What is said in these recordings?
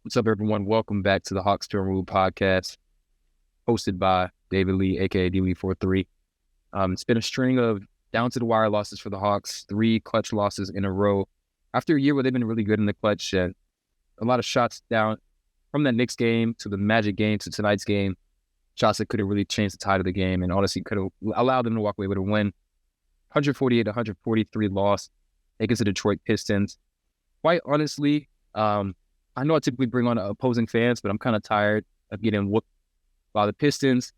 What's up, everyone? Welcome back to the Hawks Film Rule podcast, hosted by David Lee, aka D-Lee43. It's been a string of down-to-the-wire losses for the Hawks, 3 clutch losses in a row. After a year where they've been really good in the clutch and a lot of shots down from that Knicks game to the Magic game to tonight's game, shots that could have really changed the tide of the game and honestly could have allowed them to walk away with a win. 148-143 loss against the Detroit Pistons. Quite honestly, I know I typically bring on opposing fans, but I'm kind of tired of getting whooped by the Pistons.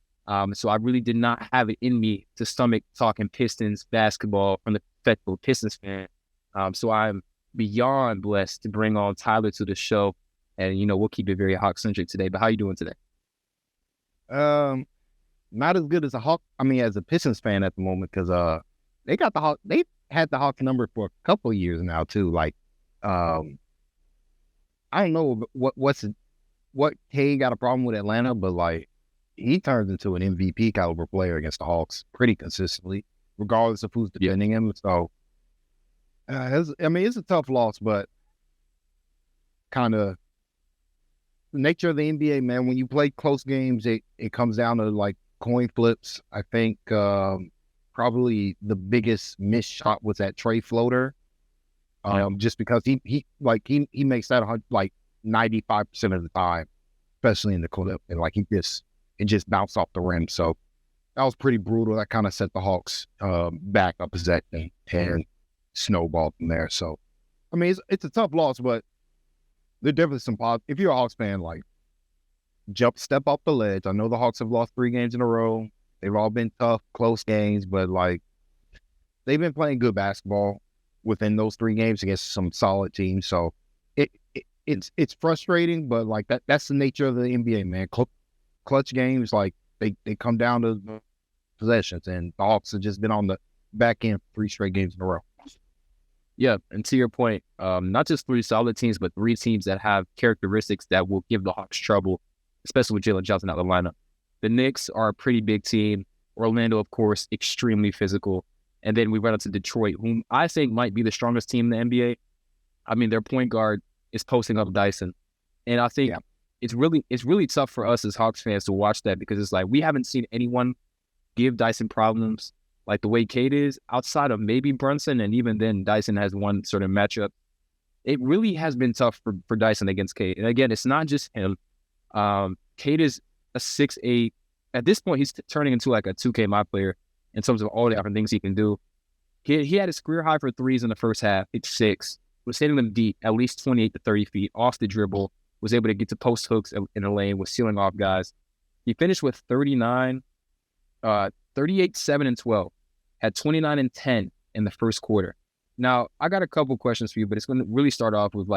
So I really did not have it in me to stomach talking Pistons basketball from the perspective of Pistons fan. So I'm beyond blessed to bring on Tyler to the show. And, we'll keep it very Hawks-centric today. But how you doing today? Not as good as as a Pistons fan at the moment, because they had the Hawks number for a couple of years now too. I don't know what Cade got a problem with Atlanta, but he turns into an MVP caliber player against the Hawks pretty consistently, regardless of who's defending him. So, it's a tough loss, but kind of the nature of the NBA, man. When you play close games, it comes down to coin flips. I think probably the biggest missed shot was that Trae floater. Just because he makes that 95% of the time, especially in the clip, and it just bounced off the rim. So that was pretty brutal. That kind of set the Hawks back a possession and snowballed from there. So it's a tough loss, but there's definitely some positive. If you're a Hawks fan, step off the ledge. I know the Hawks have lost 3 games in a row. They've all been tough, close games, but they've been playing good basketball within those 3 games against some solid teams. So it's frustrating, but that's the nature of the NBA, man. Clutch games, they come down to possessions, and the Hawks have just been on the back end 3 straight games in a row. Yeah, and to your point, not just 3 solid teams, but 3 teams that have characteristics that will give the Hawks trouble, especially with Jalen Johnson out of the lineup. The Knicks are a pretty big team. Orlando, of course, extremely physical. And then we run into Detroit, whom I think might be the strongest team in the NBA. Their point guard is posting up Dyson. And I think it's really tough for us as Hawks fans to watch that, because it's we haven't seen anyone give Dyson problems like the way Cade is, outside of maybe Brunson, and even then Dyson has one sort of matchup. It really has been tough for Dyson against Cade. And again, it's not just him. Cade is a 6'8". At this point, he's turning into a 2K my player in terms of all the different things he can do. He had his career high for threes in the first half. It's 6. Was hitting them deep, at least 28 to 30 feet off the dribble. Was able to get to post hooks in the lane, was sealing off guys. He finished with 39, 38, 7, and 12. Had 29 and 10 in the first quarter. Now, I got a couple questions for you, but it's going to really start off with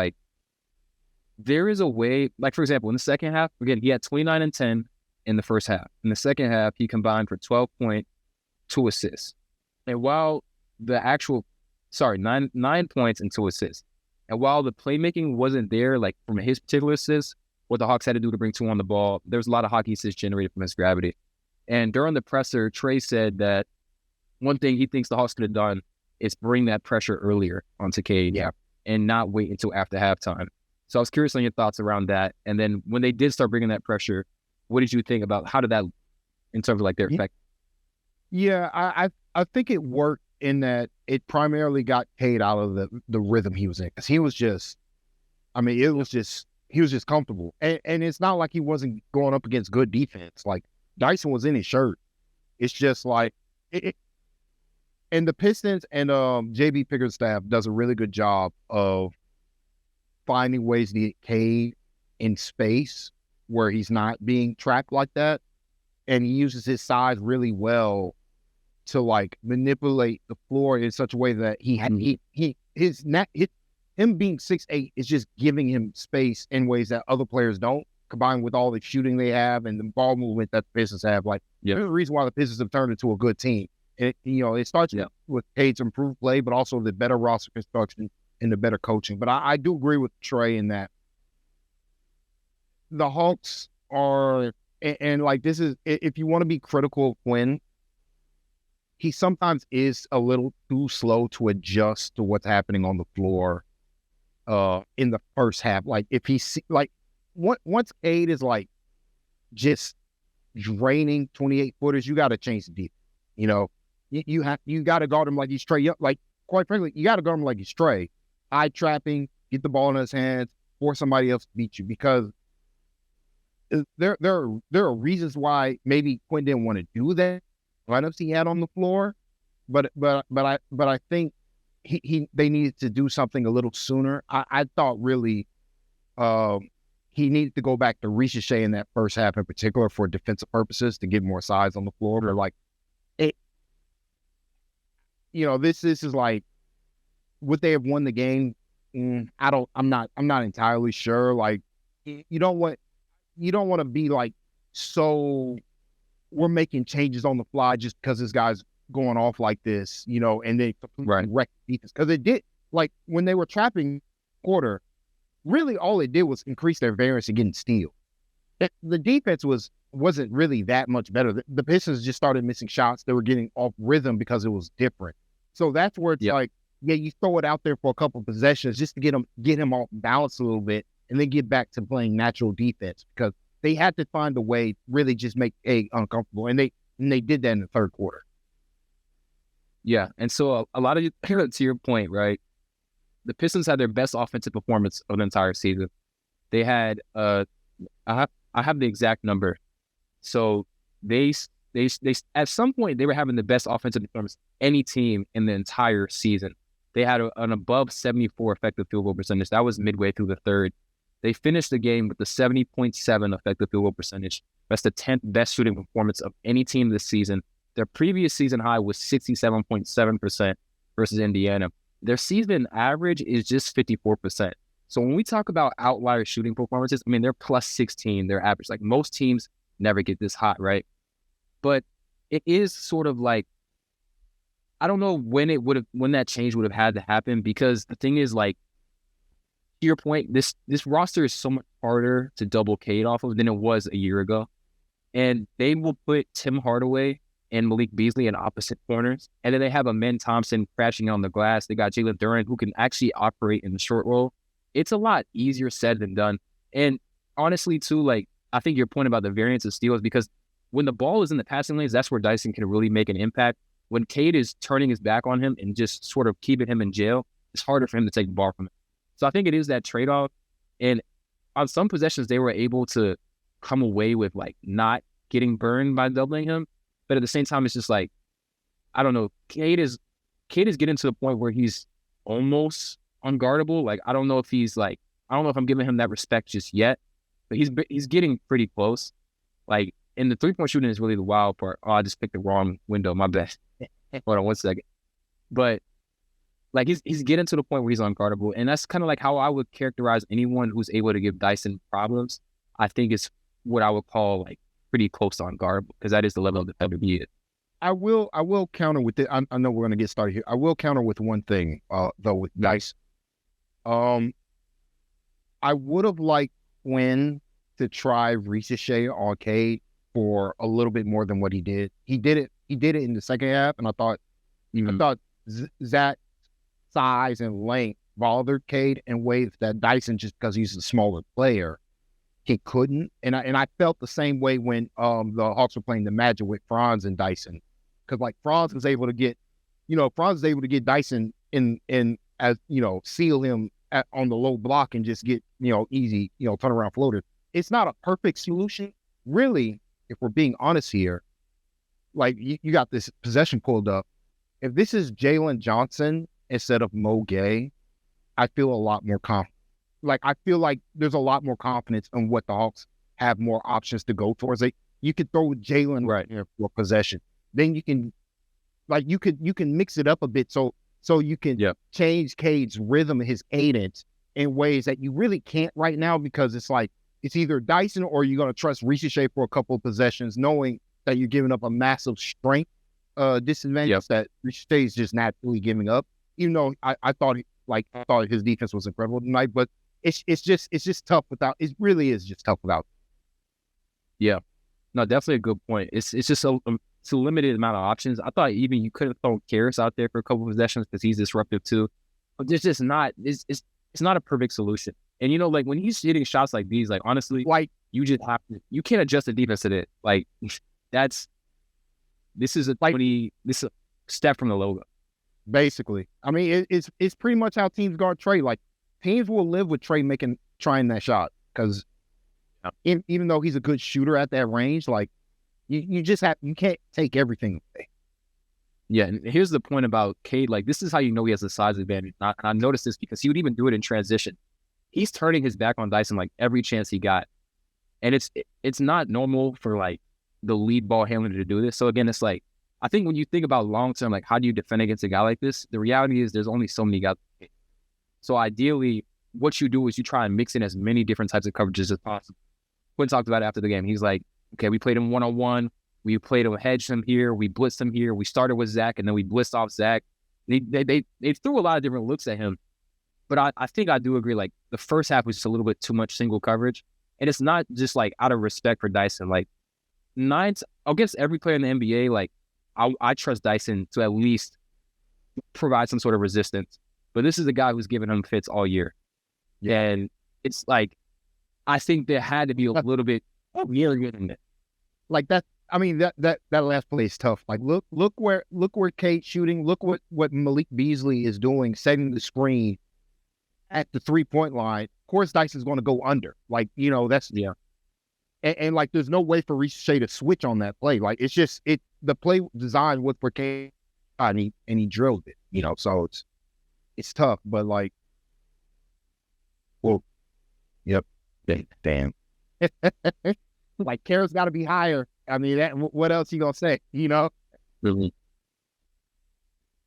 there is a way, for example, in the second half, again, he had 29 and 10 in the first half. In the second half, he combined for 12 points, 2 assists. And while 9 points and 2 assists. And while the playmaking wasn't there, from his particular assist, what the Hawks had to do to bring 2 on the ball, there was a lot of hockey assists generated from his gravity. And during the presser, Trae said that one thing he thinks the Hawks could have done is bring that pressure earlier onto Cade and not wait until after halftime. So I was curious on your thoughts around that. And then when they did start bringing that pressure, what did you think about how did that, in terms of their effect? Yeah, I think it worked in that it primarily got Cade out of the rhythm he was in, because he was just comfortable. And it's not like he wasn't going up against good defense. Dyson was in his shirt. It's just and the Pistons and JB Pickett's staff does a really good job of finding ways to get Cade in space where he's not being trapped like that. And he uses his size really well to manipulate the floor in such a way that him being 6'8" is just giving him space in ways that other players don't, combined with all the shooting they have and the ball movement that the Pistons have. There's a reason why the Pistons have turned into a good team. And it starts with Cade's improved play, but also the better roster construction and the better coaching. But I do agree with Trae in that the Hawks are, and this is, if you want to be critical of Quinn, he sometimes is a little too slow to adjust to what's happening on the floor in the first half. If he once Cade is like just draining 28-footers, you got to change the defense. You know, you got to guard him like he's Trae. Like, quite frankly, you got to guard him like he's Trae. Eye trapping, get the ball in his hands, force somebody else to beat you, because there are reasons why maybe Quinn didn't want to do that lineups he had on the floor, but I think they needed to do something a little sooner. I thought really he needed to go back to Risacher in that first half in particular for defensive purposes to get more size on the floor. But like it, this is like, would they have won the game? I'm not entirely sure. Like, you don't want to be like, so we're making changes on the fly just because this guy's going off like this, and they completely wreck defense. Because it did, like, when they were trapping quarter, really all it did was increase their variance and getting steals. The defense wasn't really that much better. The Pistons just started missing shots. They were getting off rhythm because it was different. So that's where it's like, yeah, you throw it out there for a couple of possessions just to get him off balance a little bit, and then get back to playing natural defense, because they had to find a way to really just make A uncomfortable, and they did that in the third quarter. Yeah, and so a lot of to your point, right? The Pistons had their best offensive performance of the entire season. They had I have the exact number. So they at some point they were having the best offensive performance of any team in the entire season. They had an above 74 effective field goal percentage. That was midway through the third. They finished the game with the 70.7 effective field goal percentage. That's the 10th best shooting performance of any team this season. Their previous season high was 67.7% versus Indiana. Their season average is just 54%. So when we talk about outlier shooting performances, I mean, they're plus 16, their average. Like, most teams never get this hot, right? But it is sort of like, I don't know when that change would have had to happen, because the thing is, like, to your point, this roster is so much harder to double Cade off of than it was a year ago. And they will put Tim Hardaway and Malik Beasley in opposite corners. And then they have Amen Thompson crashing on the glass. They got Jalen Duren, who can actually operate in the short roll. It's a lot easier said than done. And honestly, too, like, I think your point about the variance of steals, because when the ball is in the passing lanes, that's where Dyson can really make an impact. When Cade is turning his back on him and just sort of keeping him in jail, it's harder for him to take the ball from him. So I think it is that trade-off. And on some possessions, they were able to come away with, like, not getting burned by doubling him. But at the same time, it's just like, I don't know. Cade is getting to the point where he's almost unguardable. Like, I don't know if I'm giving him that respect just yet, but he's getting pretty close. Like, and the 3-point shooting is really the wild part. Oh, I just picked the wrong window. My bad. Hold on 1 second. But, like, he's getting to the point where he's unguardable. And that's kind of like how I would characterize anyone who's able to give Dyson problems. I think it's what I would call, like, pretty close to unguardable, because that is the level of defender he is. I will counter with it. I know we're going to get started here. I will counter with one thing, though, with Dyson. I would have liked Quinn to try Risacher on Cade for a little bit more than what he did. He did it in the second half, and I thought Zach's size and length bothered Cade in ways that Dyson, just because he's a smaller player, he couldn't. And I felt the same way when the Hawks were playing the Magic with Franz and Dyson, because, like, Franz was able to get Dyson in as, seal him on the low block and just get, easy, turnaround floaters. It's not a perfect solution, really. If we're being honest here, like, you got this possession pulled up. If this is Jalen Johnson instead of Mo Gay, I feel a lot more confident. Like, I feel like there's a lot more confidence in what the Hawks have more options to go towards. Like, you could throw Jalen right here for possession. Then you can mix it up a bit so you can change Cade's rhythm, his cadence, in ways that you really can't right now, because it's like, it's either Dyson or you're going to trust Risacher for a couple of possessions, knowing that you're giving up a massive strength disadvantage that Risacher is just naturally giving up. Even though I thought his defense was incredible tonight, but it's just tough without. It really is just tough without. Yeah, no, definitely a good point. It's just a limited amount of options. I thought even you could have thrown Karras out there for a couple of possessions because he's disruptive too, but there's just not. It's not a perfect solution. And like when he's hitting shots like these, like honestly, Like, you just have to. You can't adjust the defense to it. Like this is a step from the logo. basically, I mean, it's pretty much how teams guard Trae. Like, teams will live with Trae trying that shot because even though he's a good shooter at that range, like you can't take everything away. Yeah, and here's the point about Cade. Like, this is how you know he has a size advantage. And I noticed this because he would even do it in transition. He's turning his back on Dyson like every chance he got, and it's not normal for like the lead ball handler to do this. So again, it's like I think when you think about long term, like how do you defend against a guy like this? The reality is there's only so many guys. So ideally, what you do is you try and mix in as many different types of coverages as possible. Quinn talked about it after the game. He's like, okay, we played him 1-on-1. We played him, hedged him here. We blitzed him here. We started with Zach, and then we blitzed off Zach. They threw a lot of different looks at him. But I think I do agree, like, the first half was just a little bit too much single coverage. And it's not just, like, out of respect for Dyson. Like, against every player in the NBA, like, I trust Dyson to at least provide some sort of resistance. But this is a guy who's given him fits all year. Yeah. And it's like, I think there had to be a little bit really good in it. Like that. I mean, that last play is tough. Like, look where Cade's shooting. Look what Malik Beasley is doing, setting the screen at the 3-point line. Of course, Dyson's going to go under. Like, that's and like, there's no way for Risacher to switch on that play. Like, it's just the play design was for Cade, and he drilled it. So it's tough, but like, well, yep, damn. Like, Carroll's got to be higher. I mean, what else you gonna say? Really.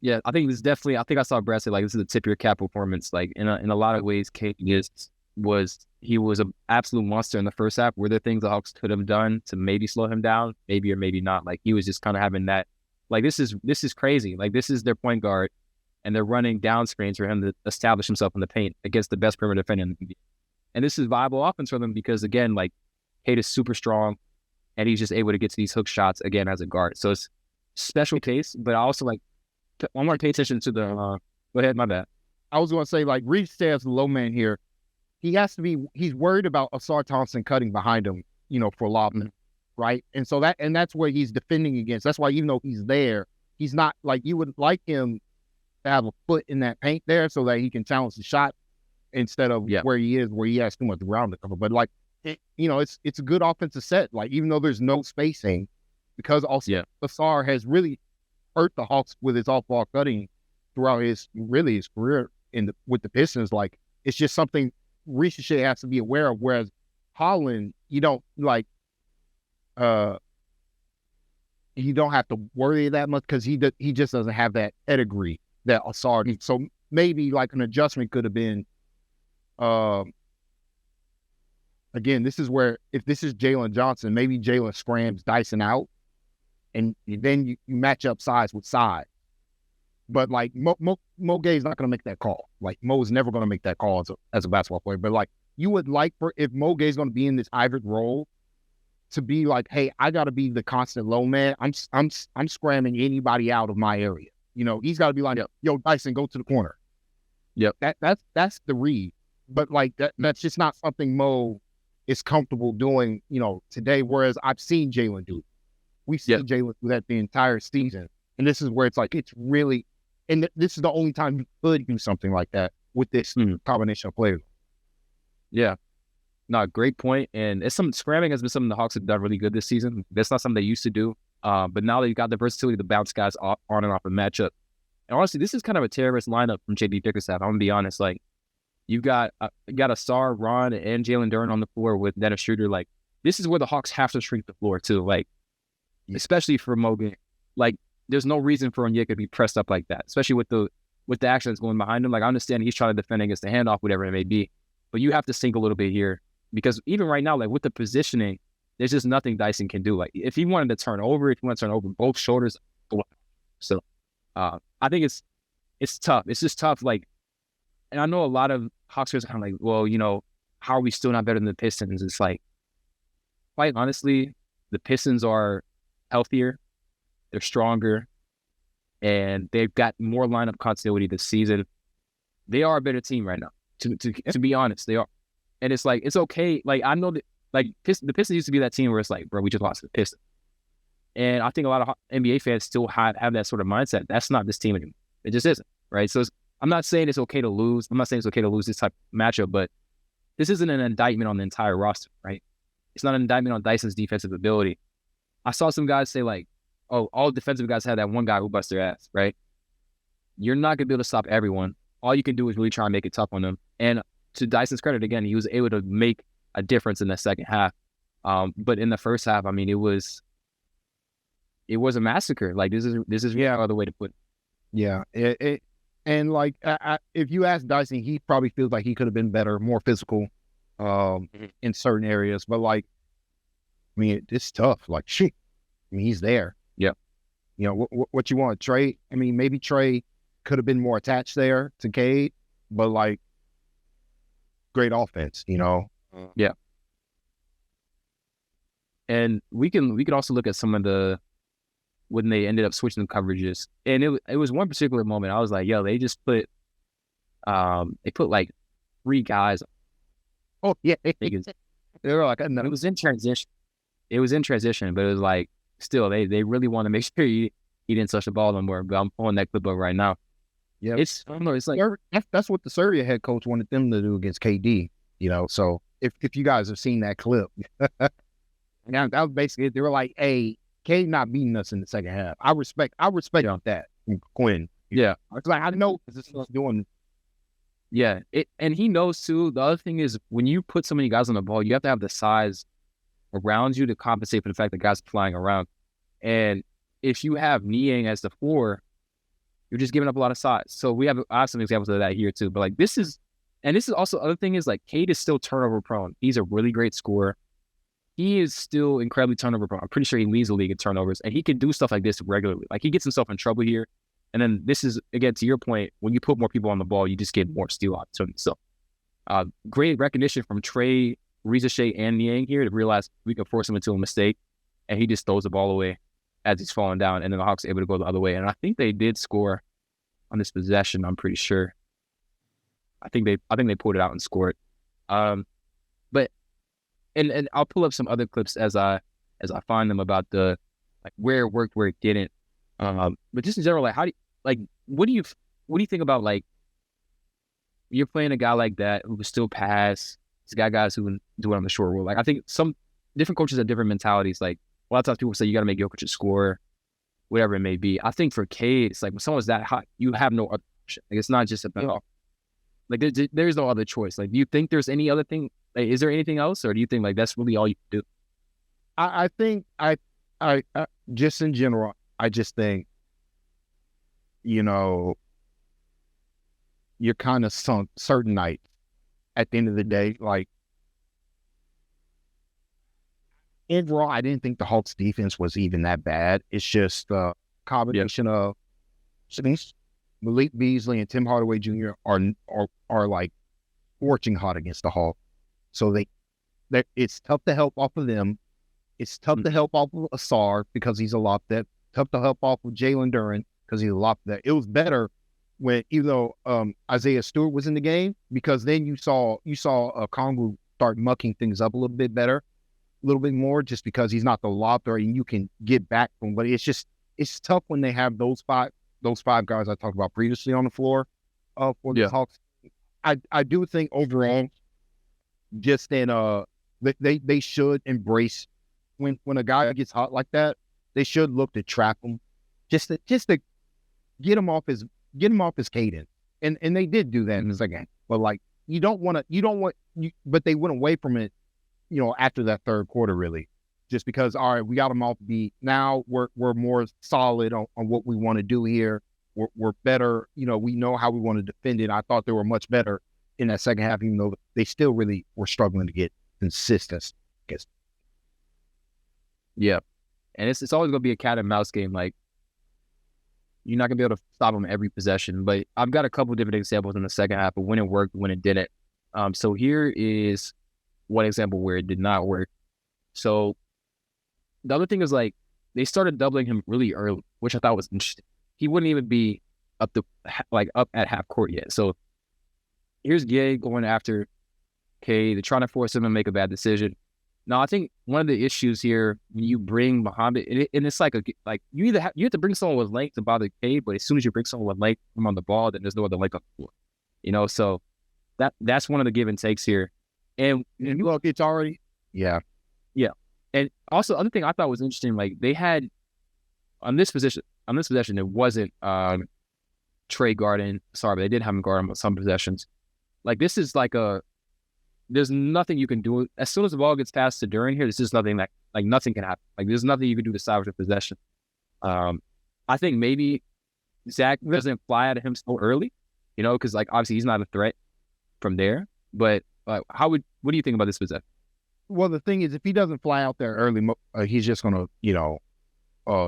Yeah, I think this definitely. I think I saw Brad say like this is a tip of your cap performance. Like in a lot of ways, Cade was an absolute monster in the first half. Were there things the Hawks could have done to maybe slow him down, maybe or maybe not? Like he was just kind of having that. Like this is crazy. Like this is their point guard, and they're running down screens for him to establish himself in the paint against the best perimeter defender in the NBA. And this is viable offense for them because again, like Cade is super strong. And he's just able to get to these hook shots again as a guard. So it's special case, but I also like I want to pay attention to the. Go ahead, my bad. I was going to say like Risacher as the low man here. He's worried about Ausar Thompson cutting behind him, for lobbing, right? And so that's where he's defending against. That's why even though he's there, he's not like you would like him to have a foot in that paint there so that he can challenge the shot instead of where he is, where he has too much ground to cover. But like. It's a good offensive set. Like even though there's no spacing, because also Ausar has really hurt the Hawks with his off-ball cutting throughout his career with the Pistons. Like it's just something Risacher has to be aware of. Whereas Holland, you don't have to worry that much because he just doesn't have that pedigree that Ausar needs. So maybe like an adjustment could have been. Again, this is where, if this is Jalen Johnson, maybe Jalen scrams Dyson out, and then you match up size with size. But, like, Mo Gay's not going to make that call. Like, Mo is never going to make that call as a basketball player. But, like, you would like if Mo Gay's going to be in this hybrid role, to be like, hey, I got to be the constant low man. I'm scramming anybody out of my area. He's got to be like, yo, Dyson, go to the corner. Yep. That's the read. But, like, that's just not something Mo is comfortable doing, today, whereas I've seen Jalen do it. We've seen Jalen do that the entire season. And this is where it's like, it's really, and this is the only time you could do something like that with this combination of players. Yeah. No, great point. And scramming has been something the Hawks have done really good this season. That's not something they used to do. But now they've got the versatility to bounce guys on and off a matchup. And honestly, this is kind of a terrorist lineup from JB Bickerstaff. I'm going to be honest. Like, you got Ausar, Ron, and Jalen Duren on the floor with Dennis Schroeder. Like, this is where the Hawks have to shrink the floor too. Like, especially for Mogan. Like, there's no reason for Onyeka to be pressed up like that, especially with the action that's going behind him. Like, I understand he's trying to defend against the handoff, whatever it may be, but you have to sink a little bit here because even right now, like with the positioning, there's just nothing Dyson can do. Like, if he wanted to turn over, both shoulders. So, I think it's tough. It's just tough. Like. And I know a lot of Hawks fans are kind of like, well, how are we still not better than the Pistons? It's like, quite honestly, the Pistons are healthier, they're stronger, and they've got more lineup continuity this season. They are a better team right now. To be honest, they are. And it's like, it's okay. Like, I know that, like, the Pistons used to be that team where it's like, bro, we just lost to the Pistons. And I think a lot of NBA fans still have that sort of mindset. That's not this team anymore. It just isn't, right? So I'm not saying it's okay to lose. I'm not saying it's okay to lose this type of matchup, but this isn't an indictment on the entire roster, right? It's not an indictment on Dyson's defensive ability. I saw some guys say like, oh, all defensive guys have that one guy who busts their ass, right? You're not going to be able to stop everyone. All you can do is really try and make it tough on them. And to Dyson's credit, again, he was able to make a difference in the second half. But in the first half, I mean, it was a massacre. Like, this is no other way to put it. Yeah. And like, if you ask Dyson, he probably feels like he could have been better, more physical in certain areas. But like, I mean, it's tough. Like, shit. I mean, he's there. Yeah. You know, what you want, Trae? I mean, maybe Trae could have been more attached there to Cade, but like, great offense, you know? Yeah. And we could also look at some of the, when they ended up switching the coverages. And it was one particular moment. I was like, yo, they just put, they put like 3 guys. Oh, yeah. They were like, no. It was in transition. But it was like, still, they really want to make sure he didn't touch the ball no more. But I'm pulling that clip up right now. Yeah. I don't know. It's like, that's what the Serbia head coach wanted them to do against KD, you know? So if you guys have seen that clip, now that was basically it. They were like, hey, Cade not beating us in the second half. I respect that from Quinn. Yeah. It's like, I know this is doing. Yeah. And he knows too. The other thing is, when you put so many guys on the ball, you have to have the size around you to compensate for the fact that guys are flying around. And if you have Niang as the 4, you're just giving up a lot of size. So I have some examples of that here too. But like, this is also, other thing is like, Cade is still turnover prone. He's a really great scorer. He is still incredibly turnover prone. I'm pretty sure he leads the league in turnovers, and he can do stuff like this regularly. Like, he gets himself in trouble here. And then this is, again, to your point, when you put more people on the ball, you just get more steal opportunities. So great recognition from Trae, Risacher, and Niang here to realize we can force him into a mistake, and he just throws the ball away as he's falling down, and then the Hawks are able to go the other way. And I think they did score on this possession, I'm pretty sure. I think they pulled it out and scored. But and I'll pull up some other clips as I find them about the, like, where it worked, where it didn't. But just in general, like, what do you think about, like, you're playing a guy like that who can still pass? He's got guys who can do it on the short roll. Like, I think some different coaches have different mentalities. Like, a lot of times people say you got to make Jokic a scorer, whatever it may be. I think for Cade, it's like, when someone's that hot, you have no other option. Like, it's not just about, like, there's no other choice. Like, do you think there's any other thing? Like, is there anything else, or do you think like that's really all you can do? I think I just in general, I just think, you know, you're kind of sunk certain nights at the end of the day. Like, overall, I didn't think the Hawks defense was even that bad. It's just a combination of Malik Beasley and Tim Hardaway Jr. are like scorching hot against the Hawks. So it's tough to help off of them. It's tough to help off of Asar because he's a lot that. Tough to help off of Jalen Duren because he's a lot that. It was better when, even though Isaiah Stewart was in the game, because then you saw Kongu start mucking things up a little bit better, a little bit more, just because he's not the lobster and you can get back from. But it's tough when they have those five guys I talked about previously on the floor for the Hawks. I do think overall, just in they should embrace when a guy gets hot like that, they should look to trap him, just to get him off his cadence, and they did do that in the second half. But like, but they went away from it, you know, after that third quarter, really, just because, all right, we got them off beat. Now we're more solid on what we want to do here. We're better, you know, we know how we want to defend it. I thought they were much better in that second half, even though they still really were struggling to get consistency. Yeah. And it's always going to be a cat and mouse game. Like, you're not going to be able to stop them every possession. But I've got a couple different examples in the second half of when it worked, when it didn't. So here is one example where it did not work. So the other thing is, like, they started doubling him really early, which I thought was interesting. He wouldn't even be up at half court yet. So here's Gay going after Cade. They're trying to force him to make a bad decision. Now, I think one of the issues here when you bring Muhammad, and it's like you have to bring someone with length to bother Cade, but as soon as you bring someone with length from on the ball, then there's no other length on the floor. So that's one of the give and takes here. And look, it's already yeah. And also, the other thing I thought was interesting, like they had on this possession, it wasn't Trae guarding. Sorry, but they did have him guard on some possessions. Like this is there's nothing you can do. As soon as the ball gets passed to Duren here, there's just nothing nothing can happen. Like there's nothing you can do to salvage the possession. I think maybe Zach doesn't fly out of him so early, because obviously he's not a threat from there. But what do you think about this possession? Well, the thing is, if he doesn't fly out there early, he's just gonna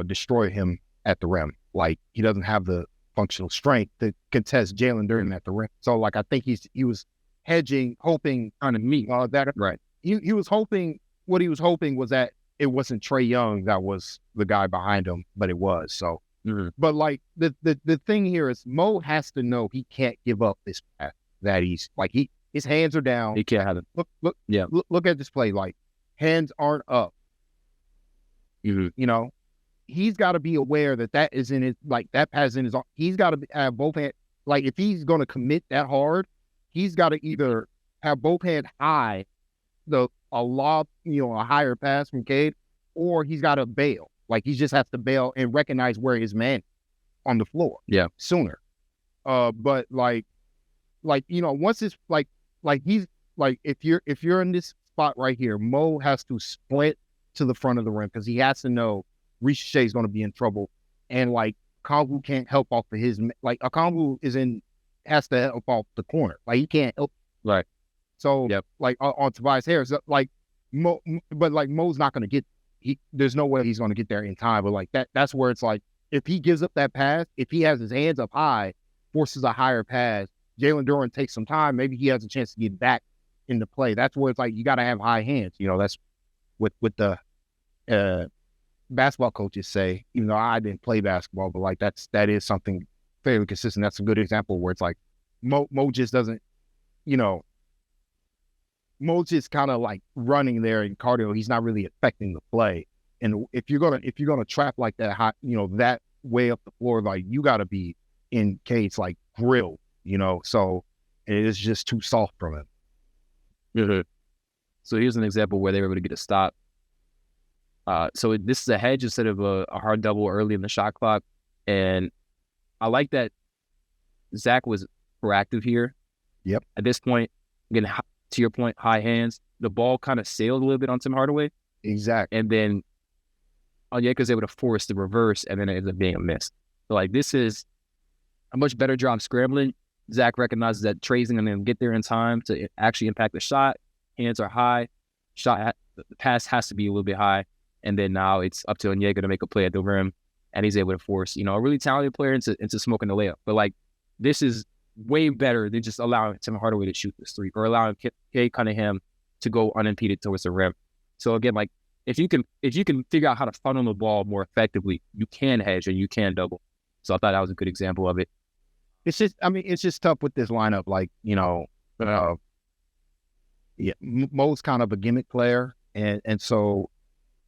destroy him at the rim. Like he doesn't have the functional strength to contest Jalen Duren at the rim. So I think he was hedging, hoping trying to meet that. Right. He was hoping. What he was hoping was that it wasn't Trae Young that was the guy behind him, but it was. So, but the thing here is Mo has to know he can't give up this pass. That his hands are down. He can't have it. Look at this play. Like hands aren't up. Mm-hmm. He's got to be aware that is in his that pass in his arm. He's got to have both hands. Like if he's going to commit that hard, he's got to either have both hands high, a higher pass from Cade, or he's got to bail. Like he just has to bail and recognize where his man on the floor. Yeah, sooner. But once it's he's if you're in this spot right here, Mo has to sprint to the front of the rim because he has to know Risacher is going to be in trouble, and Okongwu can't help off of his Okongwu has to help off the corner. He can't help. Right. So on Tobias Harris, Mo's not going to get. There's no way he's going to get there in time. But that's where it's if he gives up that pass, if he has his hands up high, forces a higher pass, Jalen Duren takes some time. Maybe he has a chance to get back into play. That's where it's you got to have high hands. That's what the basketball coaches say. Even though I didn't play basketball, but that is something fairly consistent. That's a good example where it's Mo just doesn't, Mo's just kind of running there in cardio. He's not really affecting the play. And if you're gonna trap like that high, that way up the floor, you got to be in Cade's grill, So it is just too soft from him. Mm-hmm. So here's an example where they were able to get a stop. So this is a hedge instead of a hard double early in the shot clock, and I like that Zach was proactive here. Yep. At this point, again, to your point, high hands. The ball kind of sailed a little bit on Tim Hardaway. Exactly. And then Onyeka was able to force the reverse, and then it ended up being a miss. So this is a much better job scrambling. Zach recognizes that Trae's going to get there in time to actually impact the shot. Hands are high. The pass has to be a little bit high. And then now it's up to Onyeka to make a play at the rim, and he's able to force, a really talented player into smoking the layup. But this is way better than just allowing Tim Hardaway to shoot this three or allowing Cade Cunningham to go unimpeded towards the rim. So again, if you can figure out how to funnel the ball more effectively, you can hedge and you can double. So I thought that was a good example of it. It's just tough with this lineup. Mo's kind of a gimmick player, and so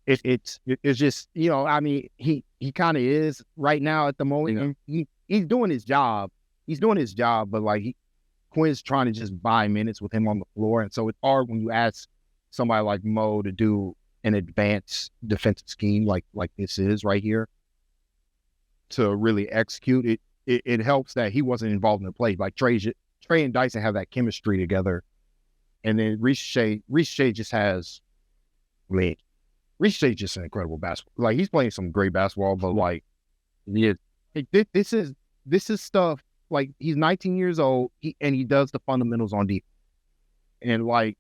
it's just he kind of is right now at the moment. And he's doing his job. But Quinn's trying to just buy minutes with him on the floor, and so it's hard when you ask somebody like Mo to do an advanced defensive scheme like this is right here to really execute it. It helps that he wasn't involved in the play. Trae and Dyson have that chemistry together, and then Risacher just has. Risacher just an incredible basketball. He's playing some great basketball, but this is stuff. He's 19 years old, and he does the fundamentals on defense. And I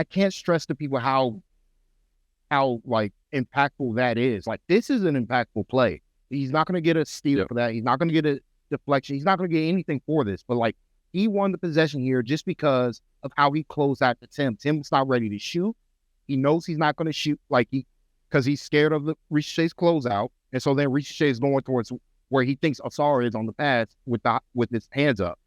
can't stress to people how impactful that is. This is an impactful play. He's not going to get a steal for that. He's not going to get a deflection. He's not going to get anything for this. But he won the possession here just because of how he closed out the Tim. Tim's not ready to shoot. He knows he's not going to shoot because he's scared of the Risacher's closeout, and so then Risacher is going towards where he thinks Asar is on the pass with his hands up.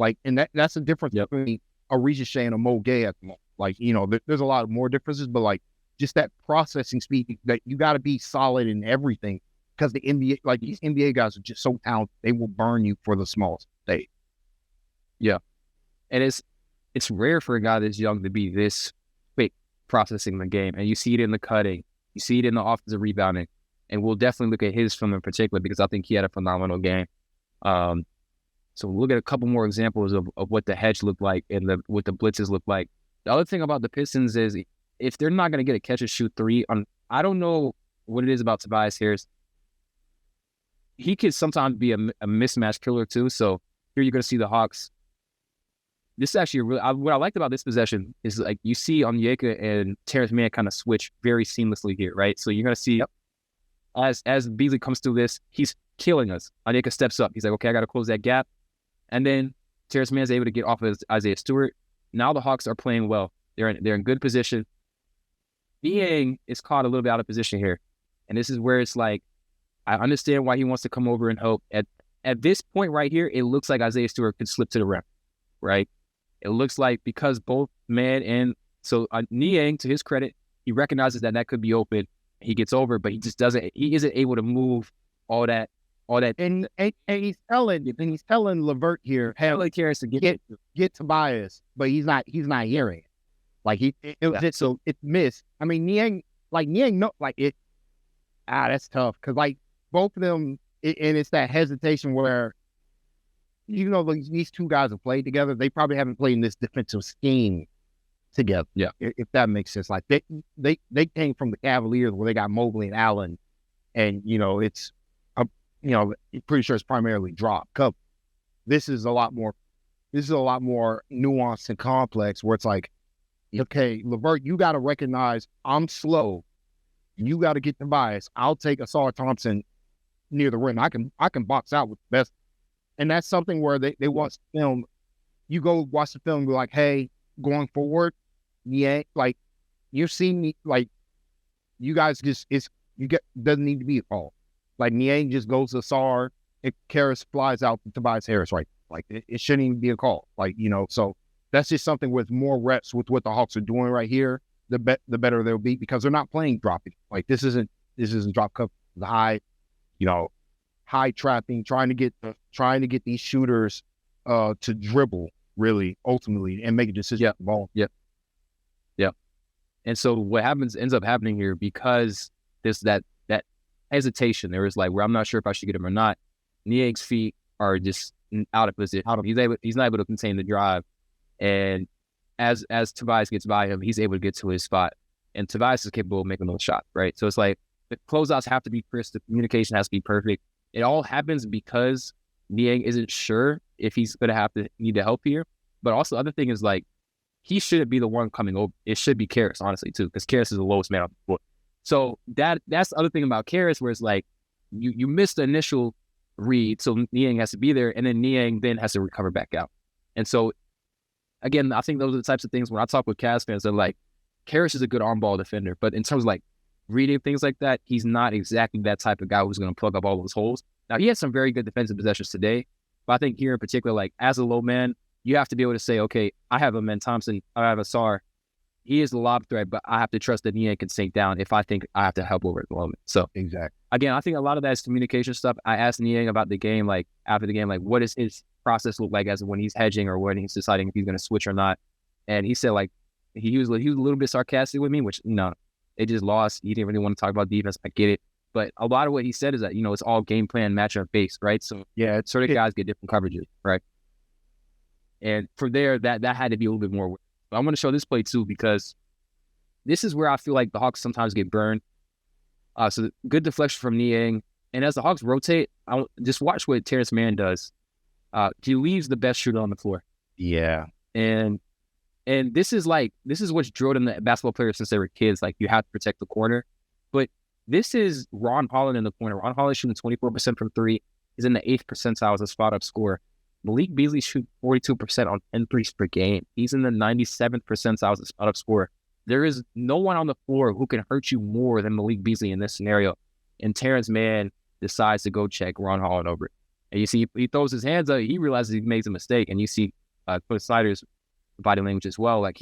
Like, and that's the difference Yep. between a Risacher and a Mo Gay at the moment. Like, there's a lot more differences, but like just that processing speed that you got to be solid in everything because the NBA, like these NBA guys are just so talented, they will burn you for the smallest stage. Yeah. And it's rare for a guy this young to be this quick processing the game. And you see it in the cutting, you see it in the offensive rebounding. And we'll definitely look at his film in particular because I think he had a phenomenal game. So we'll look at a couple more examples of what the hedge looked like and what the blitzes look like. The other thing about the Pistons is if they're not going to get a catch and shoot three, I don't know what it is about Tobias Harris. He could sometimes be a mismatch killer too. So here you're going to see the Hawks. This is actually what I liked about this possession is like you see Onyeka and Terrence Mann kind of switch very seamlessly here, right? So you're going to see as Beasley comes through this, he's killing us. Onyeka steps up. He's like, okay, I got to close that gap. And then Terrence Mann is able to get off of Isaiah Stewart. Now the Hawks are playing well. They're in good position. Niang is caught a little bit out of position here. And this is where it's like, I understand why he wants to come over and help. At this point right here, it looks like Isaiah Stewart could slip to the rim, right? It looks like because both Mann and so Niang, to his credit, he recognizes that could be open. He gets over, but he just isn't able to move all that. And he's telling Levert here, hey, like Harris to get Tobias, but he's not hearing it. Like it's missed. I mean, Niang, no, like it. That's tough because like both of them, and it's that hesitation where, these two guys have played together. They probably haven't played in this defensive scheme together. Yeah, if that makes sense. Like they came from the Cavaliers where they got Mobley and Allen, and it's. Pretty sure it's primarily drop cover. This is a lot more nuanced and complex where it's like, okay, Levert, you got to recognize I'm slow. You got to get the bias. I'll take Asar Thompson near the rim. I can box out with the best. And that's something where they watch the film. You go watch the film and be like, hey, going forward, like you see me, like you guys doesn't need to be a call. Like Niang just goes to Asar, and Karras flies out to Tobias Harris, right? Like it shouldn't even be a call. Like, so that's just something with more reps with what the Hawks are doing right here, the better they'll be because they're not playing dropping. Like this isn't drop cup, the high trapping, trying to get these shooters to dribble really ultimately and make a decision on the ball. Yeah. And so what ends up happening here because there's that hesitation. There was like where I'm not sure if I should get him or not. Niang's feet are just out of position. He's not able to contain the drive, and as Tobias gets by him, he's able to get to his spot. And Tobias is capable of making those shots, right? So it's like the closeouts have to be crisp. The communication has to be perfect. It all happens because Niang isn't sure if he's going to need the help here. But also, the other thing is like he shouldn't be the one coming over. It should be Karras, honestly, too, because Karras is the lowest man on the floor. So that's the other thing about Karras, where it's like you missed the initial read, so Niang has to be there, and then Niang then has to recover back out. And so, again, I think those are the types of things when I talk with Cavs fans, they're like, Karras is a good on-ball defender, but in terms of like reading things like that, he's not exactly that type of guy who's going to plug up all those holes. Now, he had some very good defensive possessions today, but I think here in particular, like as a low man, you have to be able to say, okay, I have a Man Thompson, I have a Sar. He is the lob threat, but I have to trust that Niang can sink down if I think I have to help over at the moment. So exactly. Again, I think a lot of that is communication stuff. I asked Niang about the game, like after the game, like what does his process look like as when he's hedging or when he's deciding if he's going to switch or not. And he said like he was a little bit sarcastic with me, which they just lost. He didn't really want to talk about defense. I get it, but a lot of what he said is that it's all game plan matchup based, right? So yeah, sort of guys get different coverages, right? And from there, that had to be a little bit more. But I'm going to show this play too because this is where I feel like the Hawks sometimes get burned. So good deflection from Niang. And as the Hawks rotate, just watch what Terrence Mann does. He leaves the best shooter on the floor. Yeah. And this is what's drilled in the basketball players since they were kids. Like you have to protect the corner. But this is Ron Holland in the corner. Ron Holland shooting 24% from three. He's in the 8th percentile as a spot-up scorer. Malik Beasley shoots 42% on 10 threes per game. He's in the 97th percentile as a spot-up scorer. There is no one on the floor who can hurt you more than Malik Beasley in this scenario. And Terrence Mann decides to go check Ron Holland over it. And you see he throws his hands up, he realizes he makes a mistake, and you see Coach Snyder's body language as well. Like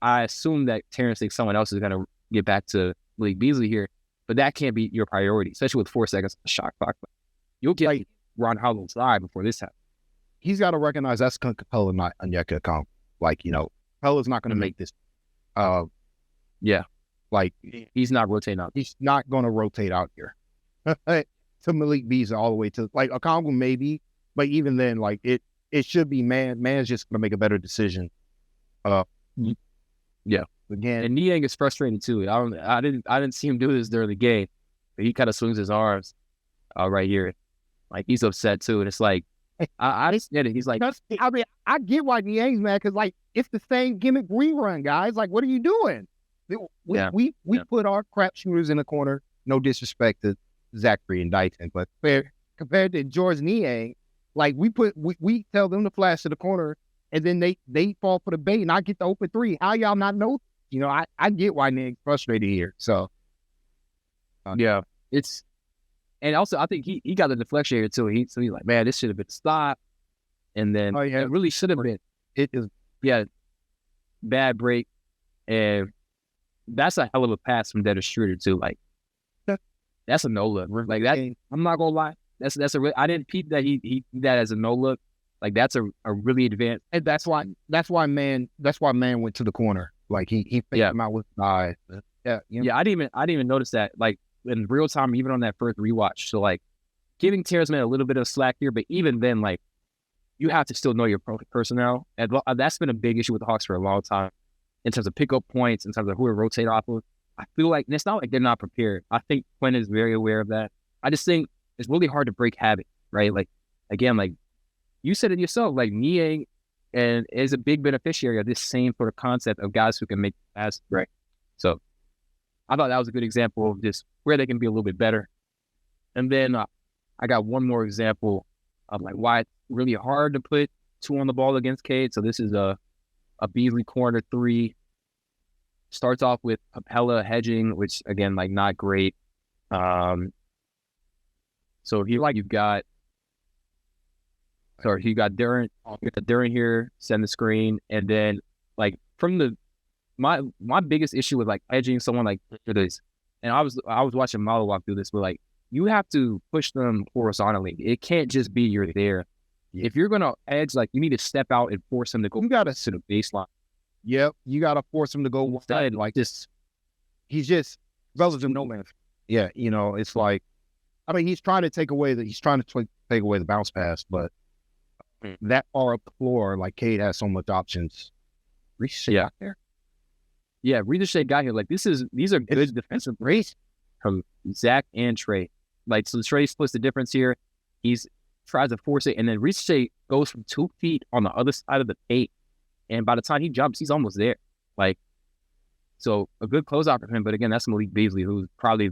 I assume that Terrence thinks someone else is going to get back to Malik Beasley here, but that can't be your priority, especially with 4 seconds of the shot clock. You'll get Ron Hollow's eye before this happens. He's got to recognize that's Capella, not Onyeka Okongwu. Like, Capella's not going to make this. Like, he's not rotating out. He's not going to rotate out here to Malik Beasley all the way to, like, Okongwu maybe, but even then, like, it should be man. Man's just going to make a better decision. Again, and Niang is frustrated too. I didn't see him do this during the game, but he kind of swings his arms right here, like he's upset too. And it's like I just get it. He's like, I mean, I get why Niang's mad because like it's the same gimmick rerun, guys. Like, what are you doing? We put our crap shooters in the corner. No disrespect to Zaccharie and Dyson, but compared to George Niang, like we tell them to flash to the corner, and then they fall for the bait, and I get the open three. How y'all not know? I get why Nick's frustrated here. So, it's, and also I think he got the deflection here too. He's like, man, this should have been stopped, and then it really should have been. It is, bad break, and that's a hell of a pass from Dennis Schroeder too. Like, that's a no look. Like that, I'm not gonna lie. That's I didn't peep that he did that as a no look. Like that's a really advanced, and that's why man went to the corner. Like he faked him out with the eye. I didn't even notice that. Like in real time, even on that first rewatch. So like giving Terrence Mann a little bit of slack here, but even then, like you have to still know your personnel, and that's been a big issue with the Hawks for a long time in terms of pickup points, in terms of who to rotate off of. I feel like it's not like they're not prepared. I think Quinn is very aware of that. I just think it's really hard to break habit, right? Like again, like you said it yourself, like Niang and is a big beneficiary of this same sort of concept of guys who can make passes, right? So I thought that was a good example of just where they can be a little bit better. And then I got one more example of like why it's really hard to put 2 on the ball against Cade. So this is a Beasley corner 3. Starts off with Capella hedging, which again, like not great. So you've got Duren here, send the screen, and then like from my biggest issue with like edging someone like this, and I was watching Malo walk through this, but like you have to push them horizontally. It can't just be you're there. If you're gonna edge, like you need to step out and force them to go. You gotta to the baseline. Yep, you gotta force him to go wide. Like this, he's just relative no man. Yeah, it's like, I mean, he's trying to take away the bounce pass, but that far up the floor, like Cade has so much options. Risacher got there. Yeah, Risacher got here. Like these are good defensive race from Zach and Trae. Like so, Trae splits the difference here. He's tries to force it, and then Risacher goes from 2 feet on the other side of the paint, and by the time he jumps, he's almost there. Like, so a good closeout for him. But again, that's Malik Beasley, who's probably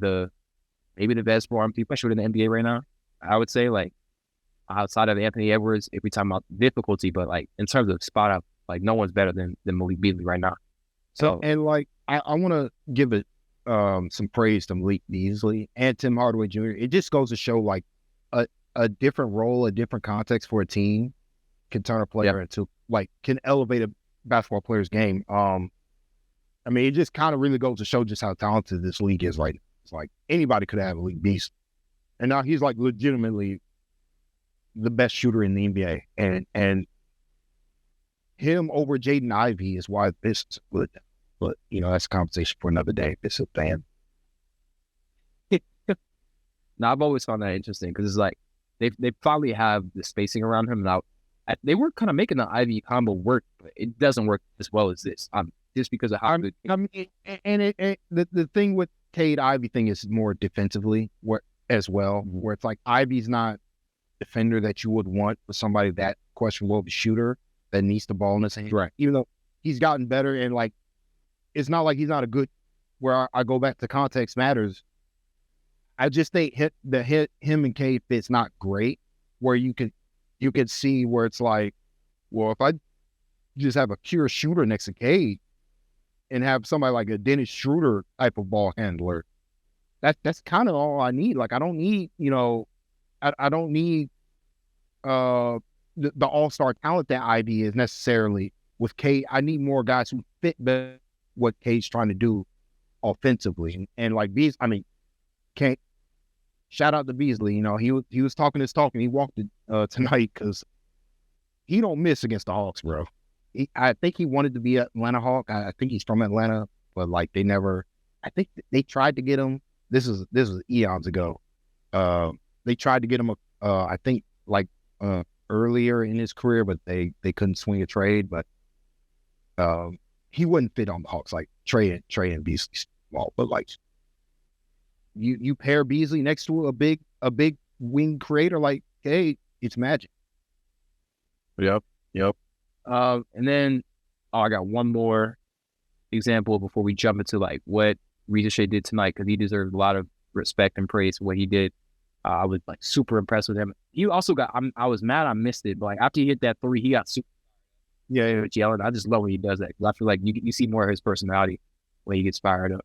maybe the best forearm people shooter in the NBA right now. I would say, like, outside of Anthony Edwards, if we talk about difficulty, but like in terms of spot up, like no one's better than Malik Beasley right now. So, and like I want to give it some praise to Malik Beasley and Tim Hardaway Jr. It just goes to show like a different role, a different context for a team can turn a player into, like, can elevate a basketball player's game. I mean, it just kind of really goes to show just how talented this league is right now. It's like anybody could have a Malik Beasley, and now he's like legitimately the best shooter in the NBA, and him over Jaden Ivey is why the Pistons are good. But that's a conversation for another day. Pistons fan. Now I've always found that interesting because it's like they probably have the spacing around him. Now they were kind of making the Ivy combo work, but it doesn't work as well as this. Just because of how good. I mean, the thing with Cade Ivy thing is more defensively as well, where it's like Ivy's not defender that you would want for somebody that questionable of a shooter that needs the ball in his hand. Right. Even though he's gotten better, and like it's not like he's not a good. Where I go back to context matters. I just think him and Cade fit's not great. Where you can see where it's like, well, if I just have a pure shooter next to Cade and have somebody like a Dennis Schroeder type of ball handler, that's kind of all I need. Like I don't need, I don't need the all-star talent that Ivy is necessarily with Cade. I need more guys who fit better what Cade's trying to do offensively. And like Beasley, I mean, can't shout out to Beasley. You know, he was talking his talk and he walked it tonight because he don't miss against the Hawks, bro. I think he wanted to be an Atlanta Hawk. I think he's from Atlanta, but like they never. I think they tried to get him. This was eons ago. They tried to get him I think like earlier in his career, but they couldn't swing a trade. But he wouldn't fit on the Hawks like Trae and Beasley small. But like you pair Beasley next to a big wing creator like Cade, it's magic. Yep. And then I got one more example before we jump into like what Risacher did tonight, because he deserved a lot of respect and praise for what he did. I was like super impressed with him. He also got. I was mad I missed it, but like after he hit that three, he got super. Yeah, yelling. I just love when he does that, because I feel like you see more of his personality when he gets fired up.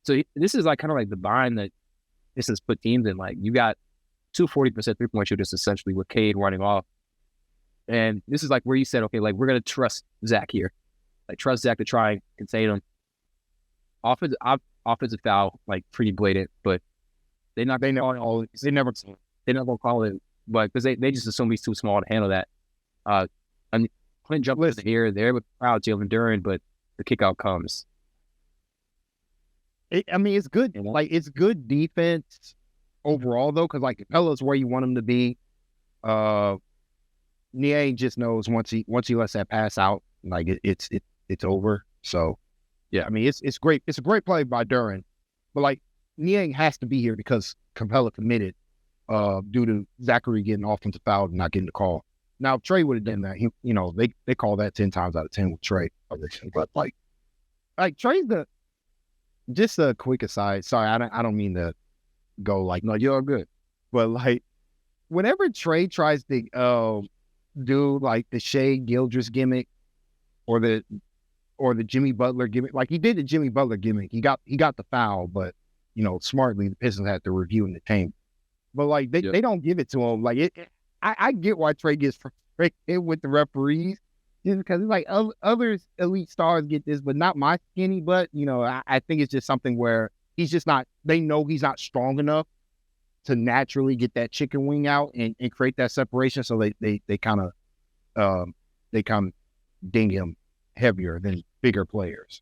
So this is like kind of like the bind that Pistons put teams in. Like you got 40% 3-point shooters essentially with Cade running off. And this is like where you said, okay, like we're going to trust Zach here. Like trust Zach to try and contain him. Offensive foul, like pretty blatant, but they never going to call it, but because they just assume he's too small to handle that. And Clint jumped in the air there with proud Jalen Duren, but the kick out comes. It's good. You know? Like it's good defense overall though, because like Capella's where you want him to be. Niang just knows once he lets that pass out, like it's over. So yeah, I mean it's great. It's a great play by Duren, but like Niang has to be here because Capella committed due to Zachary getting offensive foul and not getting the call. Now if Trae would have done that, they call that 10 times out of 10 with Trae. But like Trae's just a quick aside. Sorry, I don't mean to go like no, you're good, but like whenever Trae tries to do like the Shea Gildress gimmick or the Jimmy Butler gimmick, like he did the Jimmy Butler gimmick. He got the foul, but smartly the Pistons had to review in the tape. But like they don't give it to him. Like I get why Trae gets frustrated with the referees, just because it's like other elite stars get this, but not my skinny butt. I think it's just something where he's just not. They know he's not strong enough to naturally get that chicken wing out and create that separation. So they kind of ding him heavier than bigger players.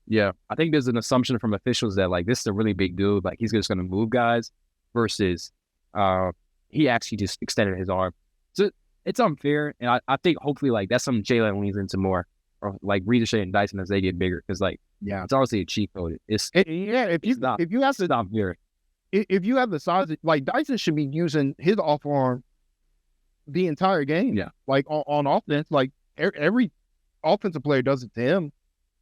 Yeah, I think there's an assumption from officials that like this is a really big dude, like he's just going to move guys, versus he actually just extended his arm. So it's unfair, and I think hopefully like that's something Jalen leans into more, or like Risacher and Dyson as they get bigger, because like it's obviously a cheat code. If you have the size, like Dyson should be using his off arm the entire game. Yeah, like on offense, like every offensive player does it to him.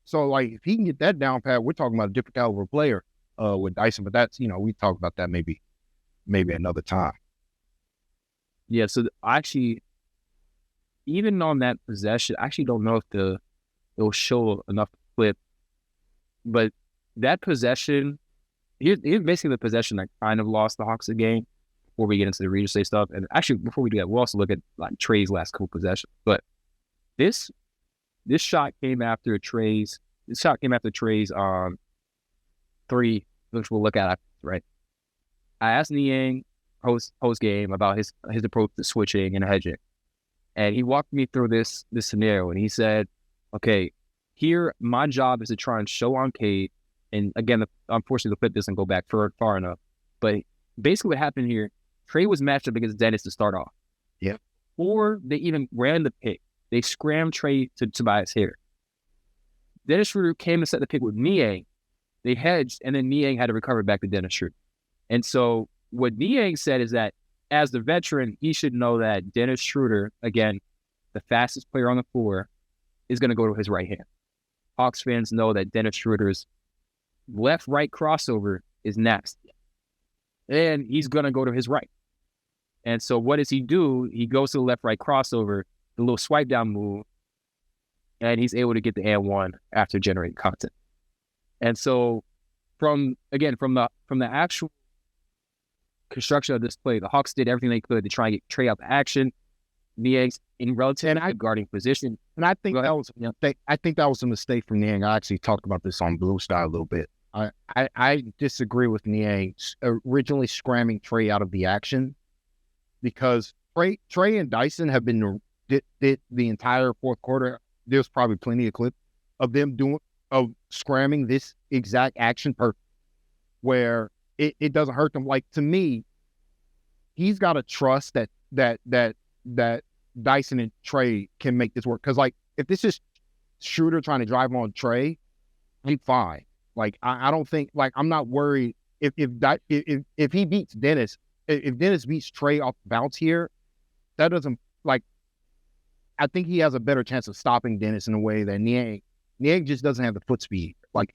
So like if he can get that down pat, we're talking about a different caliber player with Dyson. But that's we talk about that maybe another time. Yeah. So actually, even on that possession, I actually don't know if it'll show enough clip, but that possession. Here's basically the possession that kind of lost the Hawks a game before we get into the Risacher stuff. And actually, before we do that, we'll also look at like Trae's last couple possessions. But this shot came after Trae's three, which we'll look at after, right? I asked Niang post game about his approach to switching and hedging, and he walked me through this scenario, and he said, "Okay, here my job is to try and show on Cade." And again, unfortunately, the clip doesn't go back far enough. But basically what happened here, Trae was matched up against Dennis to start off. Yeah. Or they even ran the pick. They scrammed Trae to Tobias Harris. Dennis Schroeder came to set the pick with Niang. They hedged, and then Niang had to recover back to Dennis Schroeder. And so what Niang said is that as the veteran, he should know that Dennis Schroeder, again, the fastest player on the floor, is going to go to his right hand. Hawks fans know that Dennis Schroeder's left-right crossover is nasty. And he's going to go to his right. And so what does he do? He goes to the left-right crossover, the little swipe-down move, and he's able to get the and one after generating content. And so from the actual construction of this play, the Hawks did everything they could to try and get Trae out the action. Niang's in relatively good guarding position. And I think that was a mistake from Niang. I actually talked about this on Blue Sky a little bit. I disagree with Niang originally scramming Trae out of the action, because Trae and Dyson have been did the entire fourth quarter. There's probably plenty of clip of them scramming this exact action where it doesn't hurt them. Like, to me, he's got to trust that Dyson and Trae can make this work. Because, like, if this is Shooter trying to drive on Trae, I'm fine. Like, I don't think, like, I'm not worried if he beats Dennis. If Dennis beats Trae off the bounce here, that doesn't, like, I think he has a better chance of stopping Dennis in a way that Niang just doesn't have the foot speed. Like,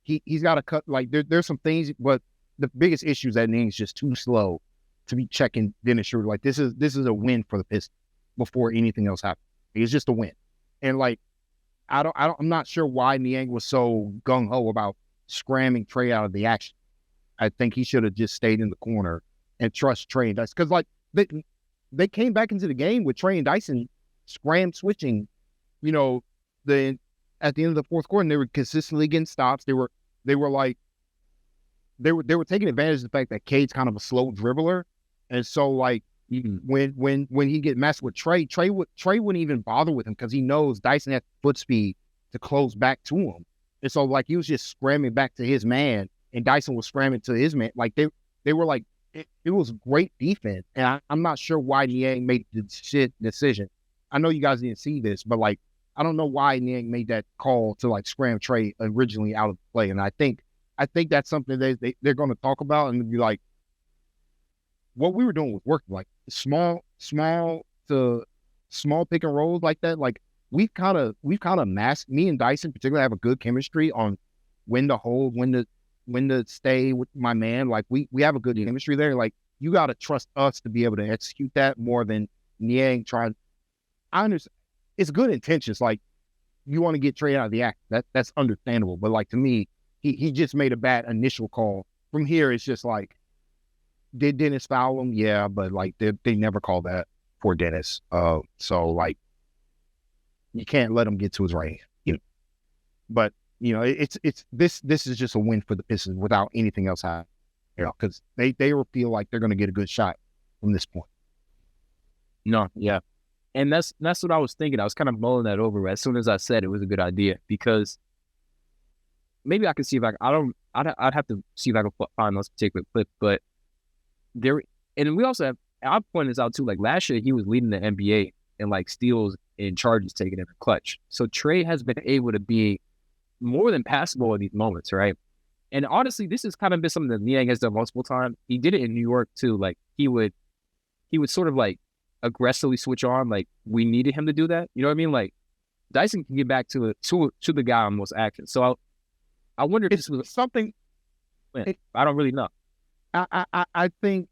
he's got to cut. Like, there's some things, but the biggest issue is that Niang's just too slow to be checking Dennis Schroeder. Like, this is a win for the Pistons before anything else happens. It's just a win. And, like, I'm not sure why Niang was so gung-ho about scramming Trae out of the action. I think he should have just stayed in the corner and trust Trae and Dyson. Because, like, they came back into the game with Trae and Dyson scram switching, at the end of the fourth quarter, and they were consistently getting stops. They were taking advantage of the fact that Cade's kind of a slow dribbler. And so, like, when he get messed with Trae wouldn't even bother with him, because he knows Dyson has foot speed to close back to him. And so, like, he was just scramming back to his man, and Dyson was scramming to his man. Like, they were like, it was great defense. And I'm not sure why Niang made the decision. I know you guys didn't see this, but, like, I don't know why Niang made that call to, like, scram Trae originally out of the play. And I think that's something they're going to talk about and be like, what we were doing was working. Like, small pick and rolls like that. Like, we've kind of masked, me and Dyson particularly have a good chemistry on when to hold, when to stay with my man. Like, we have a good chemistry there. Like, you got to trust us to be able to execute that more than Niang trying. I understand it's good intentions. Like, you want to get Trae out of the act. That's understandable. But, like, to me, he just made a bad initial call. From here, it's just like, did Dennis foul him? Yeah, but, like, they never called that for Dennis. So, like, you can't let him get to his right. But, it's this is just a win for the Pistons without anything else happening. Because they will feel like they're going to get a good shot from this point. No, yeah. And that's what I was thinking. I was kind of mulling that over as soon as I said it was a good idea, because maybe I can see if I'd have to see if I can find those particular clips, but there, and we also have, I'll point this out too, like, last year he was leading the NBA in, like, steals and charges taken in the clutch. So Trae has been able to be more than passable in these moments, right? And honestly, this has kind of been something that Niang has done multiple times. He did it in New York too. Like, he would sort of, like, aggressively switch on, like, we needed him to do that. You know what I mean? Like, Dyson can get back to the guy on most actions. So I wonder if this was something. I don't really know. I think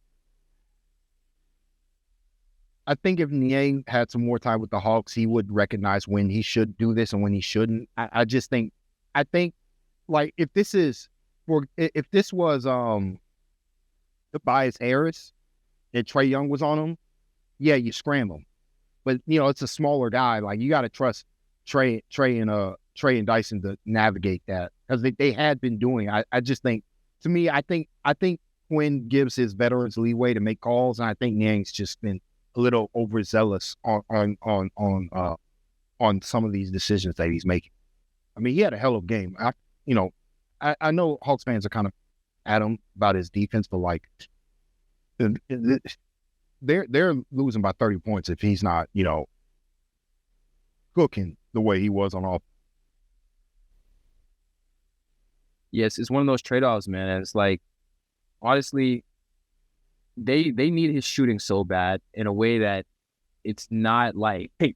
if Niang had some more time with the Hawks, he would recognize when he should do this and when he shouldn't. I think like, if this was Tobias Harris and Trae Young was on him, yeah, you scram him. But, it's a smaller guy. Like, you got to trust Trae and Dyson to navigate that, because they had been doing. I just think, to me, I think Quinn gives his veterans leeway to make calls, and I think Niang's just been a little overzealous on some of these decisions that he's making. I mean, he had a hell of a game. I know Hawks fans are kind of at him about his defense, but, like, they're losing by 30 points if he's not, cooking the way he was on offense. Yes, it's one of those trade-offs, man. And it's like, honestly, they need his shooting so bad in a way that it's not like, hey,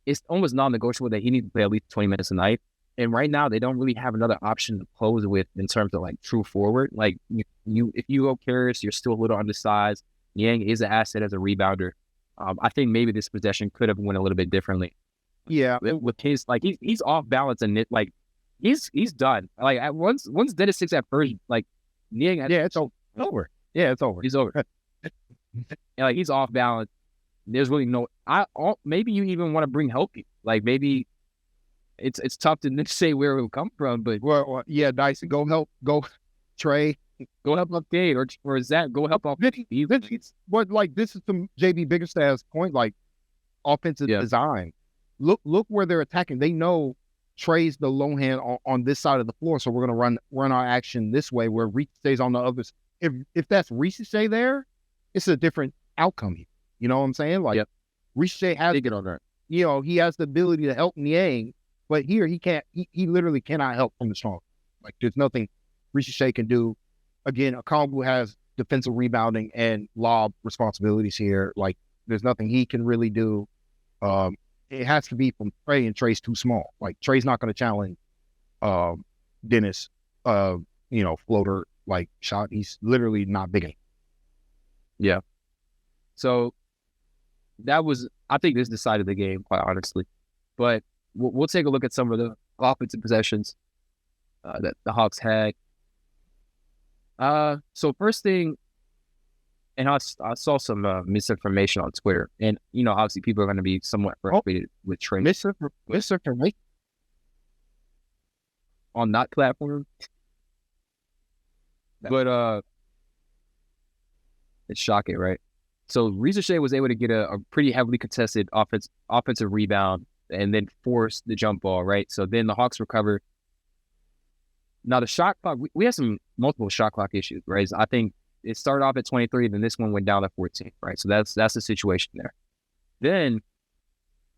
it's almost non-negotiable that he needs to play at least 20 minutes a night. And right now, they don't really have another option to close with in terms of, like, true forward. Like, if you go Karras, you're still a little undersized. Niang is an asset as a rebounder. I think maybe this possession could have went a little bit differently. Yeah, with his, like, he's off balance, and like, he's done. Like, once Dennis sticks at first, like, Niang, it's over. Yeah, it's over. He's over. And like he's off balance. There's really no. Maybe you even want to bring help. Like maybe it's tough to say where it will come from, but yeah, Dyson, go help. Go Trae. Go help up Cade or Zach. Go help off. But like this is some JB Bickerstaff's point. Like offensive design. Look where they're attacking. They know Trae's the low hand on this side of the floor, so we're gonna run our action this way where Risacher stays on the other. If that's Risacher there, it's a different outcome here. You know what I'm saying? Like Risacher has on that. You know, he has the ability to help Niang, but here he can't. He literally cannot help from the strong. Like there's nothing Risacher can do. Again, Okongwu has defensive rebounding and lob responsibilities here. Like there's nothing he can really do. It has to be from Trae, and Trae's too small. Like Trae's not going to challenge Dennis, floater like shot. He's literally not big enough. Yeah. So I think this decided the game, quite honestly. But we'll take a look at some of the offensive possessions that the Hawks had. So first thing, and I saw some misinformation on Twitter, and obviously people are going to be somewhat frustrated with Trae. Misinformation on that platform, but it's shocking, right? So Risacher was able to get a pretty heavily contested offensive rebound and then force the jump ball, right? So then the Hawks recover. Now the shot clock, we had some multiple shot clock issues, right? I think it started off at 23, then this one went down to 14, right? So that's the situation there. Then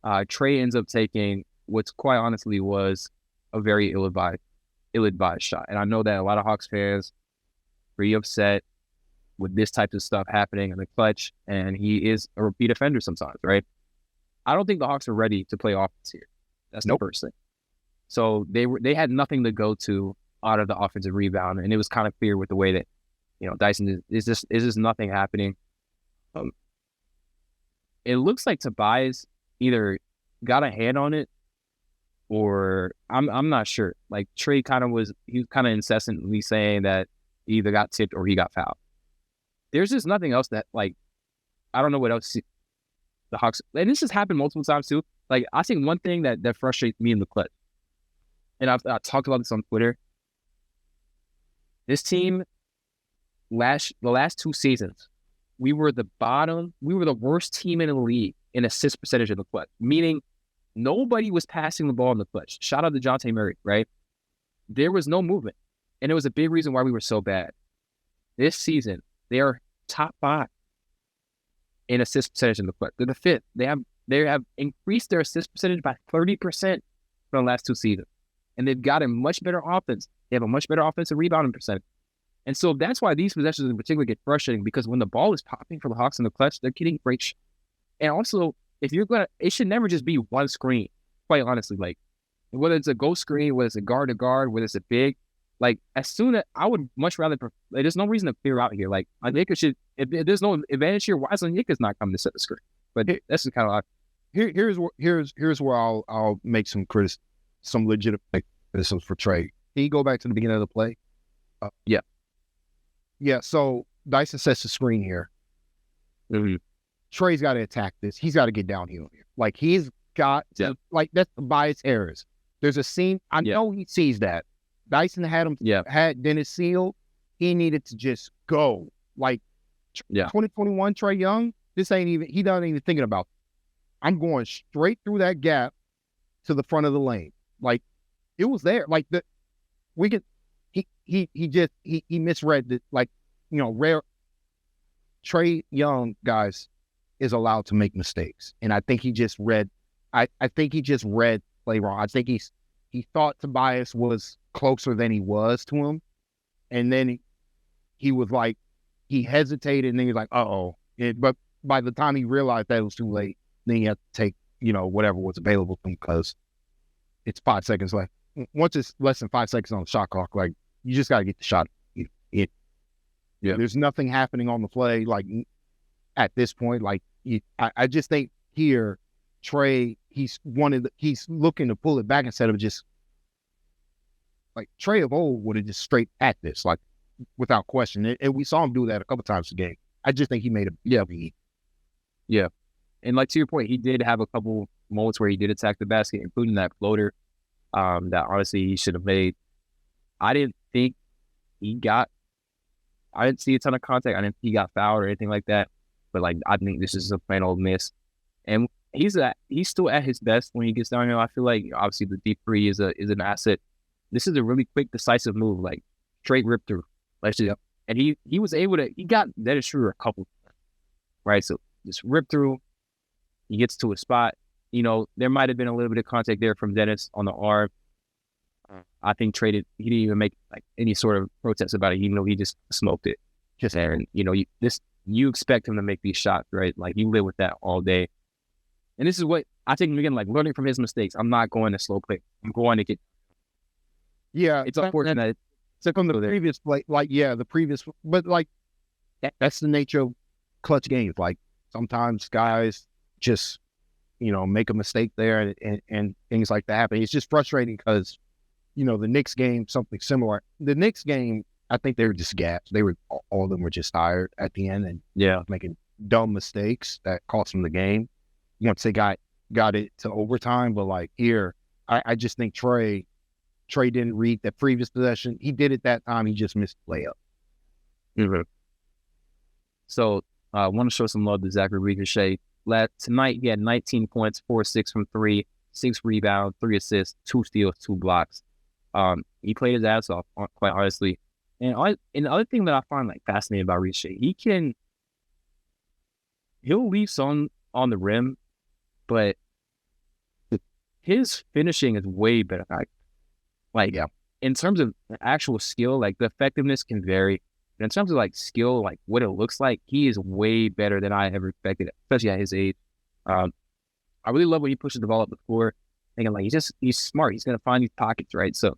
Trae ends up taking what's quite honestly was a very ill-advised shot. And I know that a lot of Hawks fans are pretty upset with this type of stuff happening in the clutch, and he is a repeat offender sometimes, right? I don't think the Hawks are ready to play offense here. That's the first thing. So they had nothing to go to out of the offensive rebound, and it was kind of clear with the way that Dyson is just nothing happening. It looks like Tobias either got a hand on it, or I'm not sure. Like Trae he was kind of incessantly saying that he either got tipped or he got fouled. There's just nothing else that, like, I don't know what else the Hawks, and this has happened multiple times too. Like I think one thing that frustrates me in the clutch, and I've talked about this on Twitter. This team, the last 2 seasons, we were the worst team in the league in assist percentage in the clutch, meaning nobody was passing the ball in the clutch. Shout out to DeJounte Murray, right? There was no movement, and it was a big reason why we were so bad. This season, they are top 5 in assist percentage in the clutch. They're the 5th. They have increased their assist percentage by 30% from the last 2 seasons, and they've got a much better offense. They have a much better offensive rebounding percentage. And so that's why these possessions in particular get frustrating, because when the ball is popping for the Hawks in the clutch, they're getting great shots. And also, it should never just be one screen, quite honestly. Like, whether it's a ghost screen, whether it's a guard to guard, whether it's a big, like, I would much rather, there's no reason to clear out here. Like, Onyeka should, if there's no advantage here, why is Onyeka's not coming to set the screen? But that's just kind of like, here's where I'll make some legitimate criticisms for Trae. Can you go back to the beginning of the play? Yeah. So Dyson sets the screen here. Mm-hmm. Trae's got to attack this. He's got to get downhill here. Like he's got to, like that's the bias errors. There's a scene. I know he sees that. Dyson had him. Had Dennis sealed. He needed to just go. Like 2021 Trae Young. He doesn't even thinking about. I'm going straight through that gap to the front of the lane. Like it was there. Like he misread it. Like, rare Trae Young, guys, is allowed to make mistakes. And I think he just read play wrong. I think he thought Tobias was closer than he was to him. And then he was like, he hesitated and then he was like, uh-oh. But by the time he realized that it was too late, then he had to take, whatever was available to him because it's 5 seconds left. Once it's less than 5 seconds on the shot clock, like, you just got to get the shot. There's nothing happening on the play, like, at this point. Like, I just think here, Trae, he's looking to pull it back instead of just, like, Trae of old would have just straight at this. Like, without question. And we saw him do that a couple times a game. I just think he made a yeah. Yeah. And like to your point, he did have a couple moments where he did attack the basket, including that floater that honestly he should have made. I didn't think I didn't see a ton of contact. I didn't think he got fouled or anything like that. But like I think this is a plain old miss. And he's still at his best when he gets down here. I feel like obviously the deep three is an asset. This is a really quick, decisive move, like straight rip through. And he was able to, he got Dennis Schroeder a couple, right? So just rip through. He gets to a spot. You know, there might have been a little bit of contact there from Dennis on the arm. I think he didn't even make like any sort of protest about it, even though he just smoked it. And you know, you expect him to make these shots, right? Like you live with that all day. And this is what I think again, like learning from his mistakes. I'm not going to slow play. I'm going to get. Yeah, it's unfortunate. So from the previous play, but like that's the nature of clutch games. Like sometimes guys just, you know, make a mistake there and things like that happen. It's just frustrating because, you know, the Knicks game, something similar. The Knicks game, I think they were just gassed. All of them were just tired at the end and making dumb mistakes that cost them the game. Once they got it to overtime, but like here, I just think Trae didn't read that previous possession. He did it that time. He just missed the layup. Mm-hmm. So I want to show some love to Zaccharie Risacher. Tonight, he had 19 points, 4-6 from 3, 6 rebounds, 3 assists, 2 steals, 2 blocks. He played his ass off, quite honestly. And the other thing that I find like fascinating about Risacher, he'll leave some on the rim, but his finishing is way better. In terms of actual skill, like the effectiveness can vary. But in terms of like skill, like what it looks like, he is way better than I ever expected, especially at his age. I really love when he pushes the ball up the floor, thinking like he's smart. He's gonna find these pockets, right? So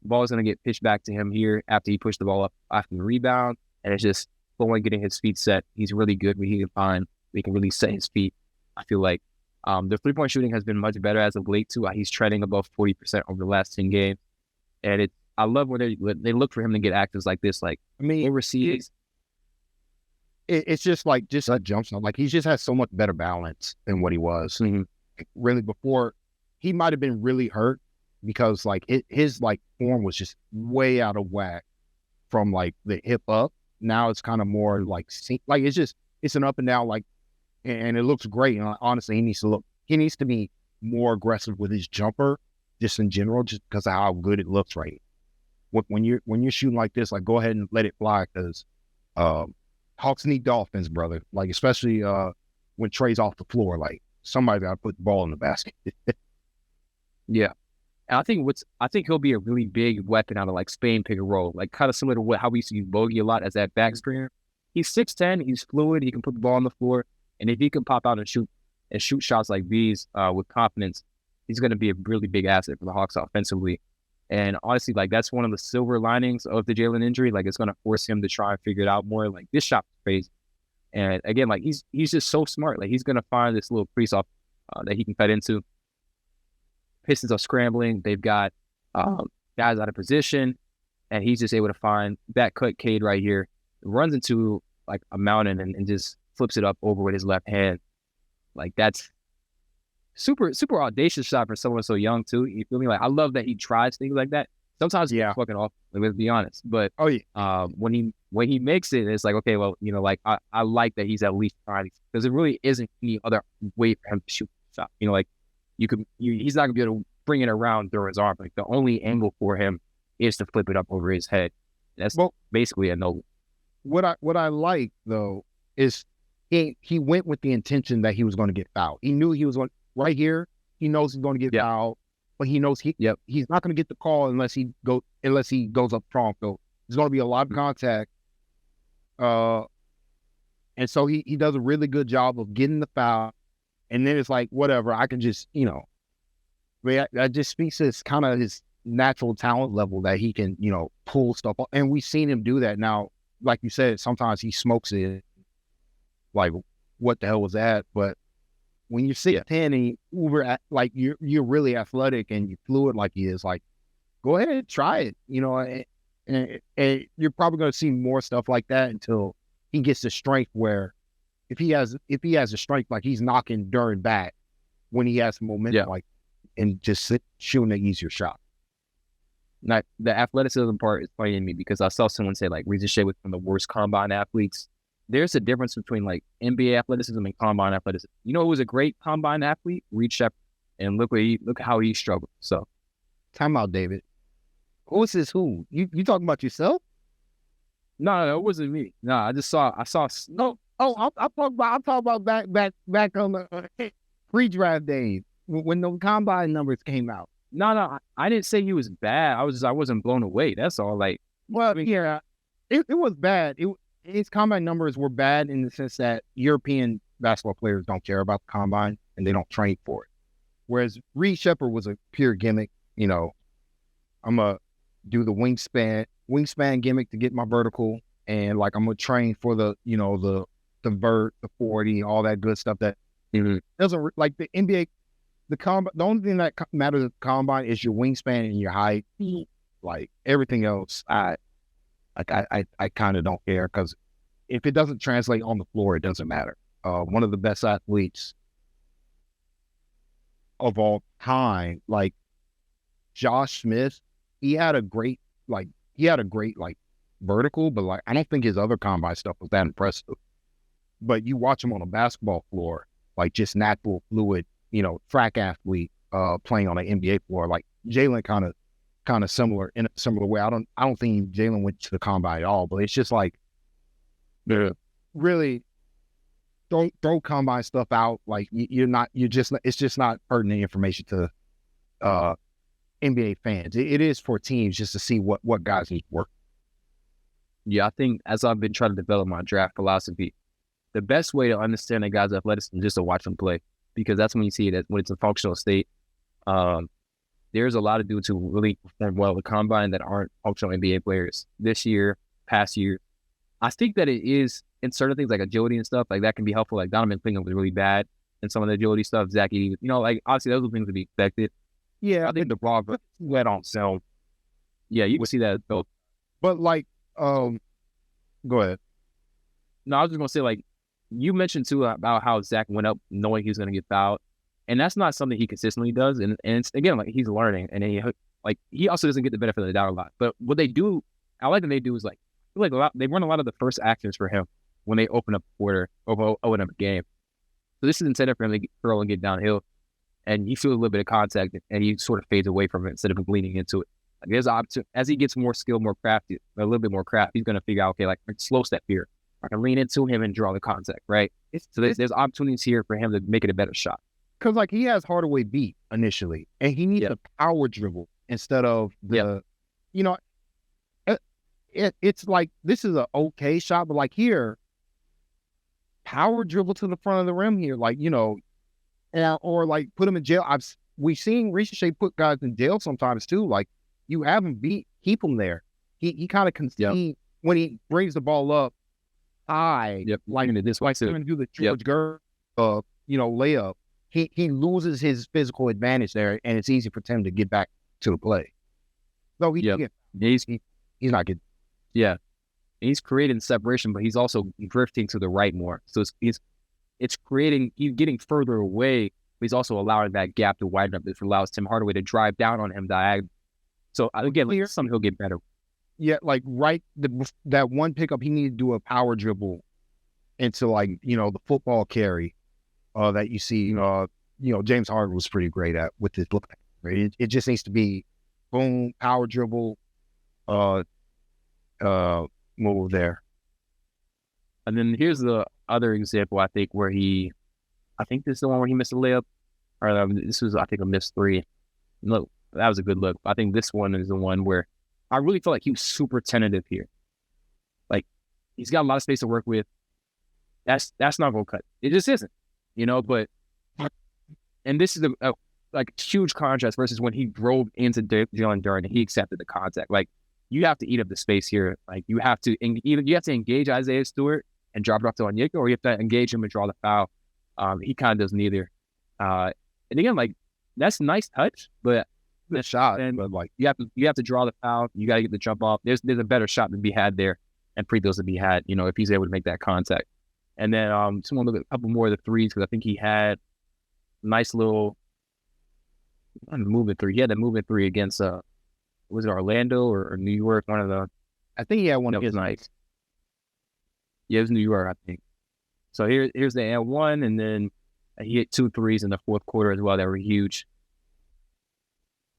the ball is gonna get pitched back to him here after he pushed the ball up after the rebound, and it's just slowly getting his feet set. He's really good when he can really set his feet. I feel like the 3-point shooting has been much better as of late too. He's trending above 40% over the last 10 games, and I love when they look for him to get actives like this. Like overseas, it's just like a jump shot. Like he just has so much better balance than what he was. Mm-hmm. Really, before he might have been really hurt because like his like form was just way out of whack from like the hip up. Now it's kind of more like it's an up and down like. And it looks great. And honestly, he needs to be more aggressive with his jumper, just in general, just because of how good it looks right. When you're shooting like this, like go ahead and let it fly because Hawks need dolphins, brother. Like especially when Trae's off the floor, like somebody got to put the ball in the basket. Yeah, and I think he'll be a really big weapon out of like Spain pick and roll, like kind of similar to how we used to use Bogey a lot as that back screener. He's 6'10", he's fluid, he can put the ball on the floor. And if he can pop out and shoot shots like these with confidence, he's going to be a really big asset for the Hawks offensively. And honestly, like that's one of the silver linings of the Jalen injury. Like it's going to force him to try and figure it out more. Like this shot is crazy. And again, like he's just so smart. Like he's going to find this little crease off that he can cut into. Pistons are scrambling. They've got guys out of position, and he's just able to find that cut Cade right here. Runs into like a mountain and just flips it up over with his left hand. Like that's super audacious shot for someone so young too. You feel me? Like I love that he tries things like that. Sometimes he's fucking off. Let's be honest. But when he makes it, it's like okay, well, you know, like I like that he's at least trying because there really isn't any other way for him to shoot the shot. You know, like he's not gonna be able to bring it around through his arm. Like the only angle for him is to flip it up over his head. That's basically a no. What I like though is he went with the intention that he was going to get fouled. He knew he was going right here. He knows he's going to get fouled, but he knows he's not going to get the call unless he goes up front. So there's going to be a lot of contact. And so he does a really good job of getting the foul. And then it's like, whatever, I can just, you know, that just speaks to his kind of his natural talent level that he can, you know, pull stuff up. And we've seen him do that. Now, like you said, sometimes he smokes it. Like, what the hell was that? But when you're 6'10" and you're really athletic and you're fluid like he is, like, go ahead and try it. You know, And you're probably going to see more stuff like that until he gets the strength where if he has a strength, like he's knocking Duran back when he has momentum, like, and just shooting an easier shot. Now, the athleticism part is playing me because I saw someone say like Risacher was one of the worst combine athletes. There's a difference between like NBA athleticism and combine athleticism. You know who was a great combine athlete? Reed Sheppard. And look how he struggled. So, time out, David. Who is this? Who you talking about yourself? No, it wasn't me. No, I saw. No, I'm talking about back on the pre-draft days when the combine numbers came out. No, I didn't say he was bad. I wasn't blown away. That's all. Like, well, I mean, yeah, it was bad. His combine numbers were bad in the sense that European basketball players don't care about the combine and they don't train for it. Whereas Reed Sheppard was a pure gimmick. You know, I'm gonna do the wingspan gimmick to get my vertical, and like I'm gonna train for the vert, the 40, all that good stuff that doesn't like the NBA. The only thing that matters at the combine is your wingspan and your height. Like everything else, I kind of don't care because if it doesn't translate on the floor, it doesn't matter. One of the best athletes of all time, like Josh Smith, he had a great vertical, but like I don't think his other combine stuff was that impressive. But you watch him on a basketball floor, like just natural fluid, track athlete playing on an NBA floor. Like Jalen kind of similar in a similar way. I don't think Jalen went to the combine at all, but it's just like really throw combine stuff out. Like it's just not pertinent information to NBA fans. It is for teams just to see what guys need to work. Yeah, I think as I've been trying to develop my draft philosophy, the best way to understand a guy's athleticism is just to watch him play, because that's when you see it when it's a functional state. There's a lot of dudes who really perform well with combine that aren't functional NBA players this year, past year. I think that it is in certain things like agility and stuff, like that can be helpful. Like Donovan Clingan was really bad in some of the agility stuff. Zaccharie, like obviously those are things to be expected. Yeah, I think the raw wet on film. Yeah, you can see that though. But like, go ahead. No, I was just gonna say, like, you mentioned too about how Zach went up knowing he was gonna get fouled, and that's not something he consistently does. And it's, again, like he's learning, and he also doesn't get the benefit of the doubt a lot. But what they do, I like that they do is like they run a lot of the first actions for him when they open up a quarter or open up a game. So this is incentive for him to curl and get downhill, and he feels a little bit of contact, and he sort of fades away from it instead of leaning into it. Like there's opportunity as he gets more skilled, more crafty, a little bit more craft. He's gonna figure out, okay, like slow step here. I can lean into him and draw the contact, right? So there's opportunities here for him to make it a better shot. Because like he has Hardaway beat initially, and he needs a power dribble instead of it's like this is an okay shot, but like here, power dribble to the front of the rim here, like or like put him in jail. We've seen Risacher put guys in jail sometimes too. Like you have him beat, keep him there. He kind of concede when he brings the ball up high, like this, like going to do the George Gervin, layup. He loses his physical advantage there, and it's easy for Tim to get back to the play. So he's not getting. Yeah, he's creating separation, but he's also drifting to the right more. So he's getting further away, but he's also allowing that gap to widen up. This allows Tim Hardaway to drive down on him diagonally. So again, like, something he'll get better. Yeah, like that one pickup, he needed to do a power dribble into like the football carry that you see. James Harden was pretty great at with his look. Right? It just needs to be boom, power dribble, move there. And then here's the other example, I think, where I think this is the one where he missed a layup, or this was, I think, a missed three. Look, that was a good look. I think this one is the one where I really felt like he was super tentative here. Like he's got a lot of space to work with. That's not gonna cut. It just isn't, But and this is a huge contrast versus when he drove into Jalen Duran and he accepted the contact. Like you have to eat up the space here. Like you have to engage Isaiah Stewart and drop it off to Onyeka, or you have to engage him and draw the foul. He kind of does neither. And again, like that's a nice touch, but the shot, and but like you have to draw the foul. You got to get the jump off. There's a better shot to be had there, and free throws to be had. If he's able to make that contact. And then just want to look at a couple more of the threes because I think he had a nice little moving three. He had a moving three against was it Orlando or New York? One of the. I think he had one against nice. Yeah, it was New York, I think. So here's the and one, and then he hit 2 threes in the fourth quarter as well that were huge.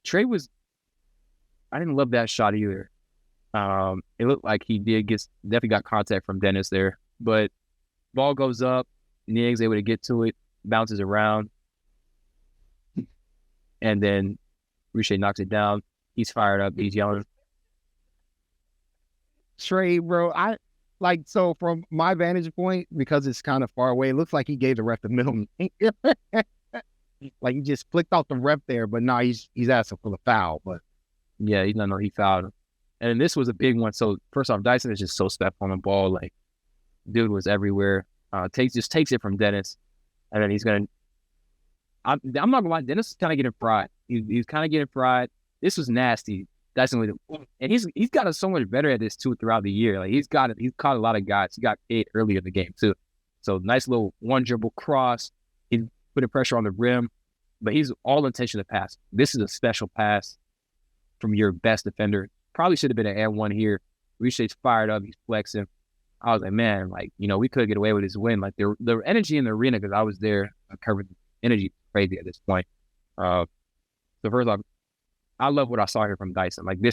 Trae I didn't love that shot either. It looked like he definitely got contact from Dennis there, but ball goes up, Niang's able to get to it, bounces around, and then Risacher knocks it down. He's fired up. He's yelling. Trae, bro, so from my vantage point, because it's kind of far away, it looks like he gave the ref the middle. Like he just flicked off the ref there, but no, he's asking for the foul. But yeah, he fouled him. And this was a big one. So first off, Dyson is just so stepped on the ball. Like, dude was everywhere. Takes it from Dennis, and then he's gonna. I'm not gonna lie, Dennis is kind of getting fried. He's kind of getting fried. This was nasty. Dyson and he's gotten so much better at this too throughout the year. Like he's caught a lot of guys. He got Cade earlier in the game too. So nice little one dribble cross. He's putting pressure on the rim, but he's all intention to pass. This is a special pass from your best defender. Probably should have been an and one here. Risacher's fired up. He's flexing. I was like, man, we could get away with this win. Like the energy in the arena, because I was there, covered energy crazy at this point. So first off, I love what I saw here from Dyson. Like I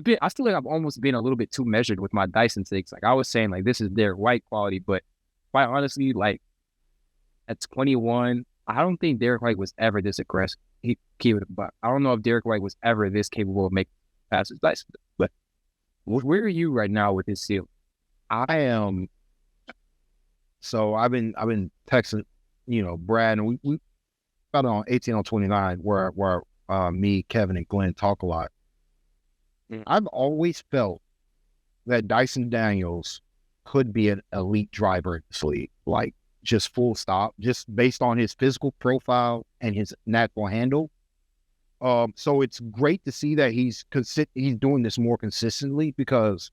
feel like I've almost been a little bit too measured with my Dyson takes. Like I was saying, like this is their white quality, but quite honestly, like at 21, I don't think Derek White was ever this aggressive. But I don't know if Derek White was ever this capable of making passes. Dyson, but where are you right now with his ceiling? I am. So I've been texting, Brad, and we got on ATL 29 where me, Kevin, and Glenn talk a lot. I've always felt that Dyson Daniels could be an elite driver in this league, like just full stop, just based on his physical profile and his natural handle. So it's great to see that he's doing this more consistently, because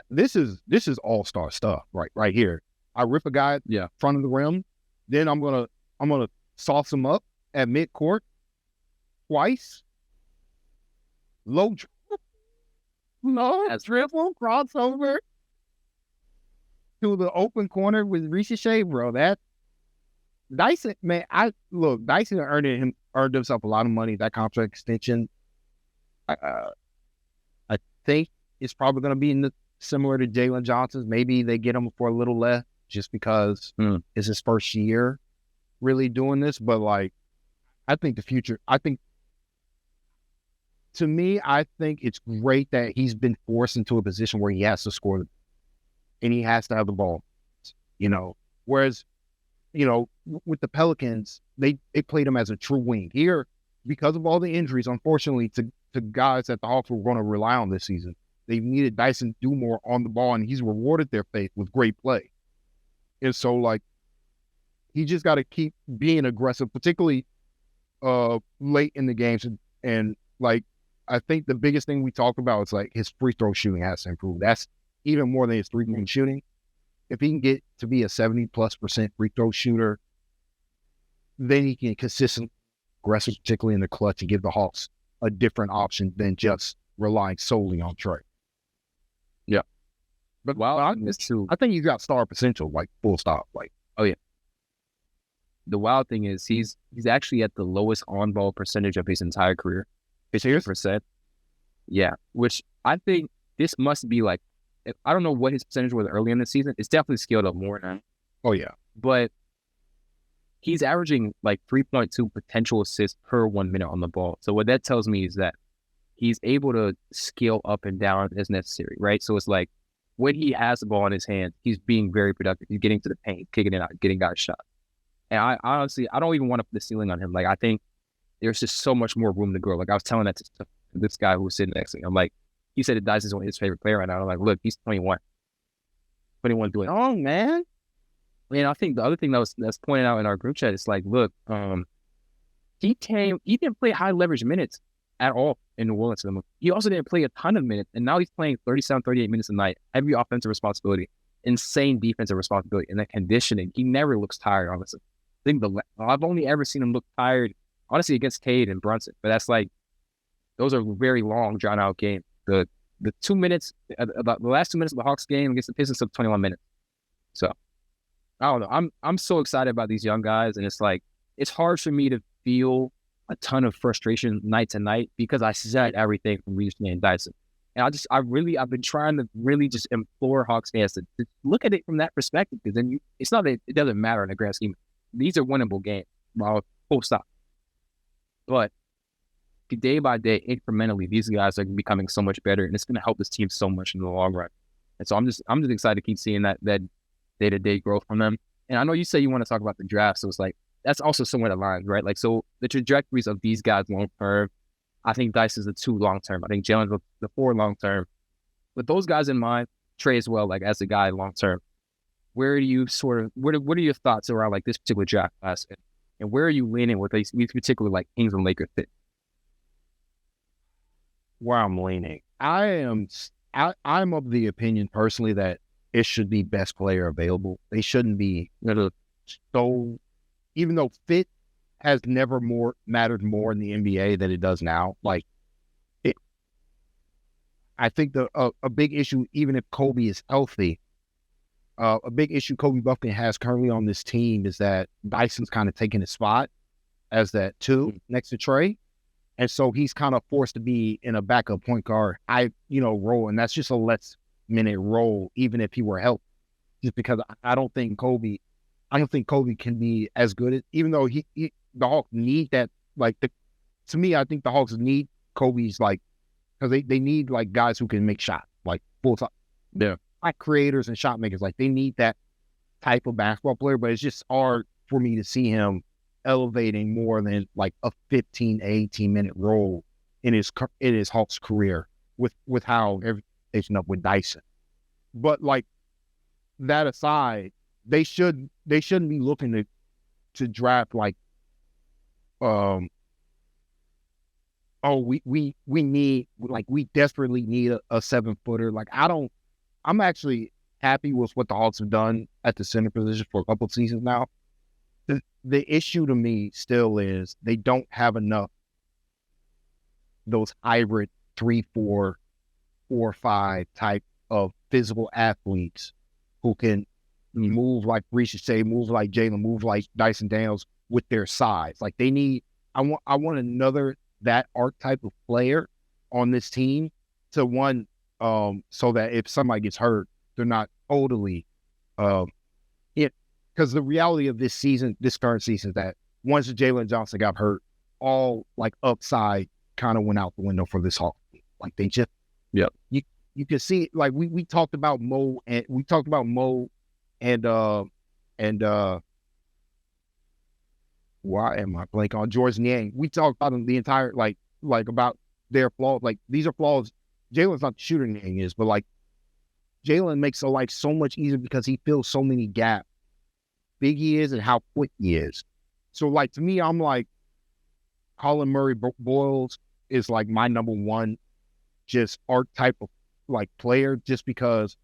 this is all-star stuff right here. I rip a guy front of the rim, then I'm gonna sauce him up at midcourt twice. Low dribble crossover to the open corner with Risacher, bro. That Dyson, man, Dyson earned himself a lot of money. That contract extension, I think it's probably going to be similar to Jalen Johnson's. Maybe they get him for a little less just because it's his first year really doing this. But I think the future. To me, I think it's great that he's been forced into a position where he has to score, and he has to have the ball. Whereas, with the Pelicans, they played him as a true wing. Here, because of all the injuries, unfortunately, to guys that the Hawks were going to rely on this season, they needed Dyson to do more on the ball, and he's rewarded their faith with great play. And so, he just got to keep being aggressive, particularly late in the games. And I think the biggest thing we talk about is his free throw shooting has to improve. That's even more than his three-point shooting. If he can get to be a 70+% free throw shooter, then he can consistently aggressive, particularly in the clutch, and give the Hawks a different option than just relying solely on Trae. Yeah. But I think you got star potential, full stop. Oh yeah. The wild thing is he's actually at the lowest on-ball percentage of his entire career. It's 8%. Yeah, which I think this must be I don't know what his percentage was early in the season. It's definitely scaled up more now. Oh yeah. But he's averaging 3.2 potential assists per 1 minute on the ball. So what that tells me is that he's able to scale up and down as necessary, right? So it's when he has the ball in his hand, he's being very productive. He's getting to the paint, kicking it out, getting guys shot. And I honestly, I don't even want to put the ceiling on him. I think there's just so much more room to grow. I was telling that to this guy who was sitting next to me. I'm he said that Dyson's one of his favorite player right now. I'm look, he's 21. 21 doing, oh man. And I think the other thing that's pointed out in our group chat is like, look, he didn't play high leverage minutes at all in New Orleans. He also didn't play a ton of minutes, and now he's playing 37, 38 minutes a night. Heavy offensive responsibility, insane defensive responsibility, and the conditioning. He never looks tired, honestly. I think I've only ever seen him look tired, honestly, against Cade and Brunson. But that's like, those are very long, drawn out games. The 2 minutes, about the last 2 minutes of the Hawks game against the Pistons took 21 minutes. So I don't know. I'm so excited about these young guys, and it's like, it's hard for me to feel a ton of frustration night to night because I said everything from Risacher and Dyson. And I've been trying to really just implore Hawks fans to look at it from that perspective, because then it's not that it doesn't matter in the grand scheme. These are winnable games. Full stop. But day by day, incrementally, these guys are becoming so much better, and it's going to help this team so much in the long run. And so I'm just excited to keep seeing that day-to-day growth from them. And I know you say you want to talk about the draft, so it's like, that's also somewhat aligned, right? Like, so the trajectories of these guys long-term, I think Dyson's the 2 long-term. I think Jalen's the 4 long-term. With those guys in mind, Trae as well, like as a guy long-term, where do you what are your thoughts around like this particular draft class? And where are you leaning with these particular like Kings and Lakers fit? Where I'm leaning, I'm of the opinion personally that it should be best player available. They shouldn't be so. Even though fit has never mattered more in the NBA than it does now, like I think a big issue, even if Kobe is healthy, a big issue Kobe Buffett has currently on this team is that Dyson's kind of taking his spot as that 2 next to Trae. And so he's kind of forced to be in a backup point guard, role. And that's just a less minute role, even if he were healthy, just because I don't think Kobe can be as good as, even though the Hawks need that, to me, I think the Hawks need Kobe's, because they need, guys who can make shots, full time. Yeah. Like creators and shot makers. They need that type of basketball player, but it's just hard for me to see him elevating more than, a 15, 18-minute role in his Hawks career with how everything's up with Dyson. But, that aside, they shouldn't be looking to draft we desperately need a 7-footer. I'm actually happy with what the Hawks have done at the center position for a couple of seasons now. The issue to me still is they don't have enough those hybrid 3-4, 4-5 type of physical athletes who can move like Risacher, move like Jalen, move like Dyson Daniels with their size. I want another that archetype of player on this team to so that if somebody gets hurt, they're not totally because the reality of this current season is that once Jalen Johnson got hurt, all upside kind of went out the window for this Hawks team. They just you can see we talked about Mo and why am I blank on George Niang? We talked about them the entire about their flaws. These are flaws. Jalen's not the shooter Niang is, but Jalen makes a life so much easier because he fills so many gaps. Big he is and how quick he is. So to me, I'm Colin Murray Boyles is my number one just archetype of player, just because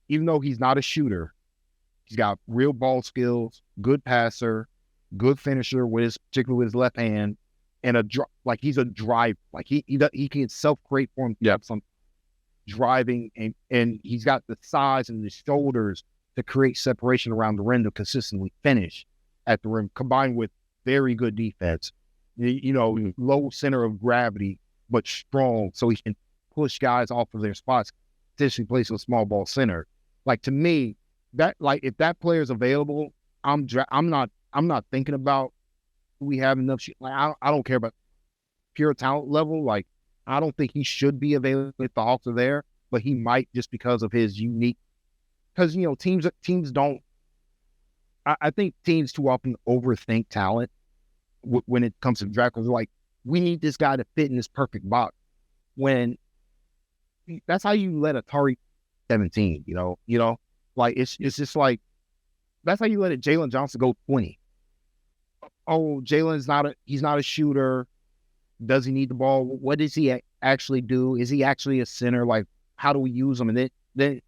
even though he's not a shooter, he's got real ball skills, good passer, good finisher particularly with his left hand, and he's a driver. He can self-create for him some driving, and he's got the size and the shoulders to create separation around the rim to consistently finish at the rim, combined with very good defense. Low center of gravity, but strong, so he can push guys off of their spots, potentially place a small ball center. To me, that if that player is available, I'm not thinking about do we have enough. I don't care about pure talent level. I don't think he should be available if the Hawks are there, but he might just because of his unique. Because teams don't. I think teams too often overthink talent when it comes to draft. Because we need this guy to fit in this perfect box. When that's how you let Atari 17. It's just That's how you let Jalen Johnson go 20. Oh, he's not a shooter. Does he need the ball? What does he actually do? Is he actually a center? Like, how do we use him? And then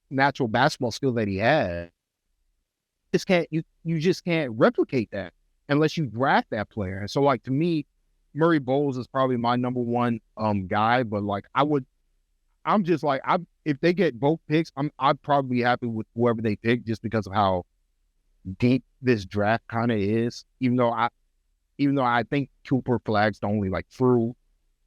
natural basketball skill that he had, you just can't replicate that unless you draft that player. And so, like, to me, Murray Bowles is probably my number one guy. But like, I'm just like, if they get both picks, I'd probably be happy with whoever they pick just because of how deep this draft kind of is. Even though I think Cooper flags the only like true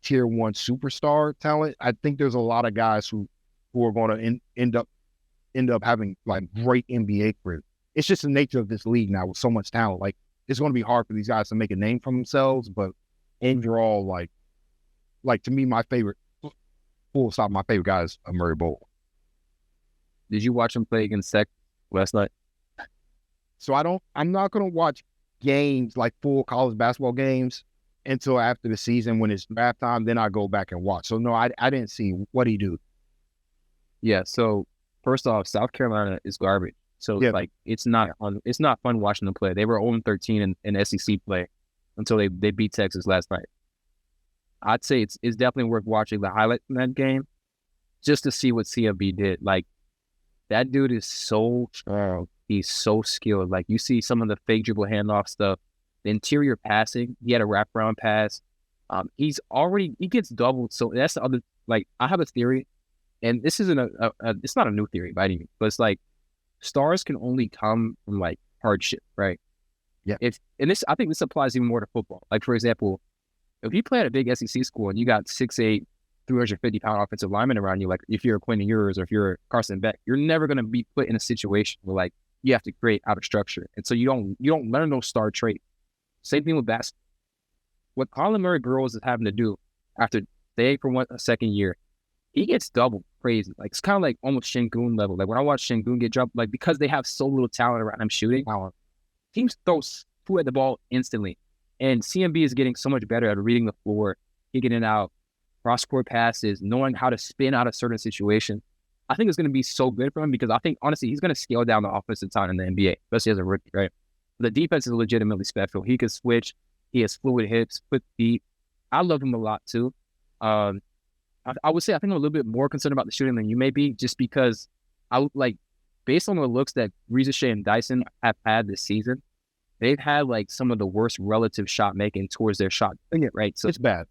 tier 1 superstar talent, I think there's a lot of guys who are going to end up having like great NBA careers. It's just the nature of this league now with so much talent. Like, it's going to be hard for these guys to make a name for themselves. But overall, like to me, my favorite guy is Murray Bowles. Did you watch him play against Sec last night? So I'm not going to watch games, like full college basketball games, until after the season when it's draft time. Then I go back and watch. So no, I didn't see. What he do? Yeah. So first off, South Carolina is garbage. So like, it's not fun watching them play. They were 0-13 in SEC play until they beat Texas last night. I'd say it's definitely worth watching the highlight from that game just to see what CMB did. Like, that dude is so strong. He's so skilled. Like, you see some of the fake dribble handoff stuff, the interior passing. He had a wraparound pass. He gets doubled. So that's the other, like, I have a theory, and this isn't it's not a new theory by any means, but it's like, stars can only come from like hardship, right? Yeah. I think this applies even more to football. Like, for example, if you play at a big SEC school and you got 6'8", 350-pound offensive linemen around you, like if you're a Quentin Ewers or if you're Carson Beck, you're never going to be put in a situation where like you have to create out of structure. And so you don't learn those star traits. Same thing with basketball. What Colin Murray-Burroughs is having to do after a second year, he gets doubled crazy. Like, it's kind of like almost Şengün level. Like, when I watch Şengün get dropped, like, because they have so little talent around him shooting, teams throw who at the ball instantly. And CMB is getting so much better at reading the floor, kicking it out, cross-court passes, knowing how to spin out of certain situations. I think it's going to be so good for him because I think, honestly, he's going to scale down the offensive time in the NBA, especially as a rookie, right? The defense is legitimately special. He can switch. He has fluid hips, quick feet. I love him a lot, too. I would say I think I'm a little bit more concerned about the shooting than you may be, just because based on the looks that Risacher and Dyson have had this season, they've had like some of the worst relative shot making towards their shot, right? So it's bad.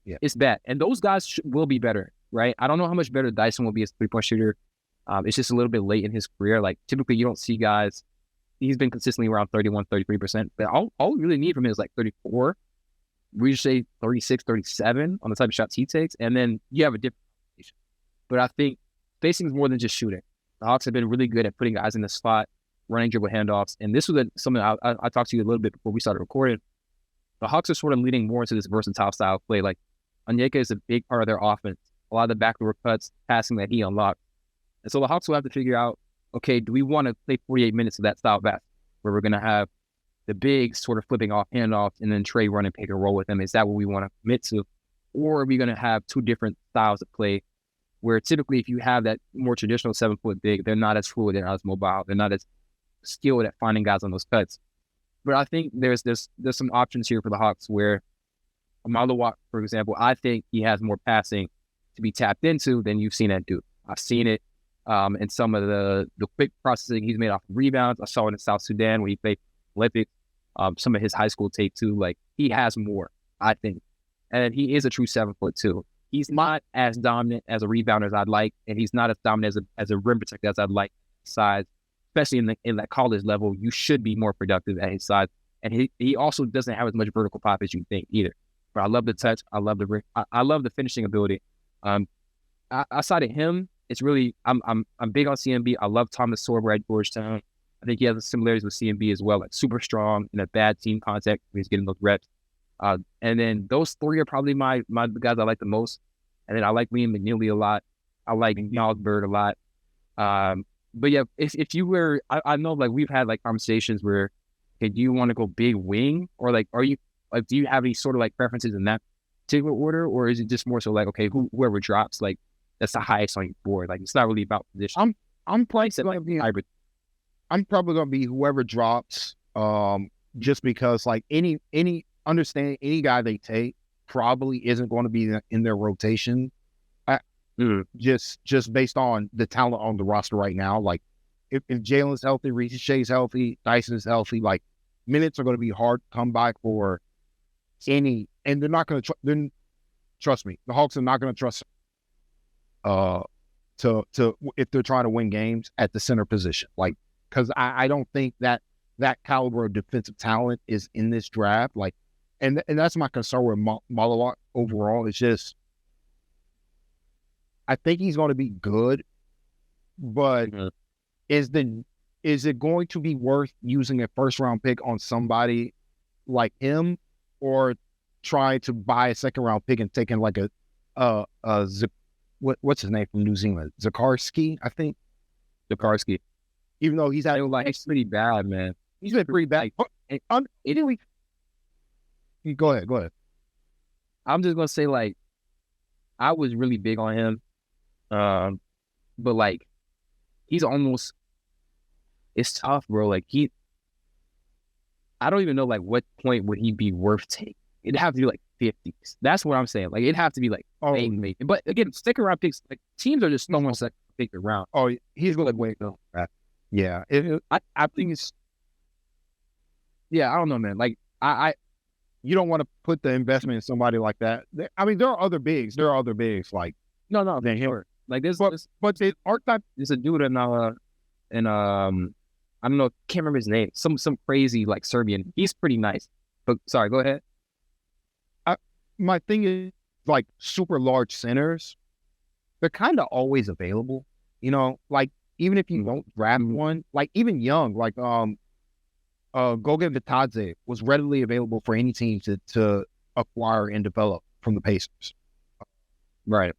Yeah, it's bad. And those guys will be better, right? I don't know how much better Dyson will be as a 3-point shooter. It's just a little bit late in his career. Like, typically you don't see guys. He's been consistently around 31, 33%. But all we really need from him is like 34. We say 36, 37 on the type of shots he takes. And then you have a different conversation. But I think spacing is more than just shooting. The Hawks have been really good at putting guys in the spot, running dribble handoffs. And this was something I talked to you a little bit before we started recording. The Hawks are sort of leaning more into this versatile style of play. Like, Onyeka is a big part of their offense. A lot of the backdoor cuts, passing that he unlocked. And so the Hawks will have to figure out, okay, do we want to play 48 minutes of that style of basketball where we're going to have the big sort of flipping off handoffs and then Trae running pick and roll with them? Is that what we want to commit to? Or are we going to have two different styles of play where typically if you have that more traditional 7-foot big, they're not as fluid, they're not as mobile, they're not as skilled at finding guys on those cuts. But I think there's some options here for the Hawks where Malawak, for example, I think he has more passing to be tapped into than you've seen at Duke. I've seen it in some of the quick processing he's made off of rebounds. I saw it in South Sudan where he played Olympics. Some of his high school tape too. Like, he has more, I think, and he is a true 7-foot too. He's not as dominant as a rebounder as I'd like, and he's not as dominant as a rim protector as I'd like. Size, especially in that college level, you should be more productive at his size. And he also doesn't have as much vertical pop as you think either. But I love the touch. I love the I love the finishing ability. Outside of him, it's really I'm big on CMB. I love Thomas Sorber at Georgetown. I think he has similarities with CMB as well, like super strong in a bad team contact. He's getting those reps. And then those three are probably my guys I like the most. And then I like Liam McNeely a lot. I like Miles Bird a lot. But yeah, if you were, I know like we've had like conversations where, okay, do you want to go big wing, or like are you like, do you have any sort of like preferences in that particular order, or is it just more so like, okay, whoever drops, like that's the highest on your board. Like it's not really about position. I'm probably going to be hybrid. I'm probably going to be whoever drops. Just because like any guy they take probably isn't going to be in their rotation. Just based on the talent on the roster right now. Like if Jalen's healthy, Risacher's healthy, Dyson's healthy, like minutes are going to be hard to come by for any, and they're not going to trust me. The Hawks are not going to trust to if they're trying to win games at the center position. Like, because I don't think that caliber of defensive talent is in this draft. Like, and that's my concern with Malawak overall. It's just, I think he's going to be good, but is it going to be worth using a first round pick on somebody like him, or trying to buy a second round pick and taking like what's his name from New Zealand? Zaccharie, I think. Zaccharie. Even though he's it's pretty bad, man. He's been pretty bad. Go ahead. I'm just gonna say, like, I was really big on him, but like, he's almost. It's tough, bro. Like I don't even know like what point would he be worth taking. It'd have to be like 50s. That's what I'm saying. Like it'd have to be like maybe. But again, stick around picks. Like teams are just throwing second pick around. Oh, he's going to wait though. Yeah, I think it's. Yeah, I don't know, man. Like you don't want to put the investment in somebody like that. I mean, there are other bigs. Like no, than him. Like this, but the archetype is a dude in I don't know, can't remember his name. Some crazy like Serbian. He's pretty nice. But sorry, go ahead. My thing is like super large centers. They're kind of always available. You know, like even if you don't grab one, like even young, like Goga Vitadze was readily available for any team to acquire and develop from the Pacers. Right.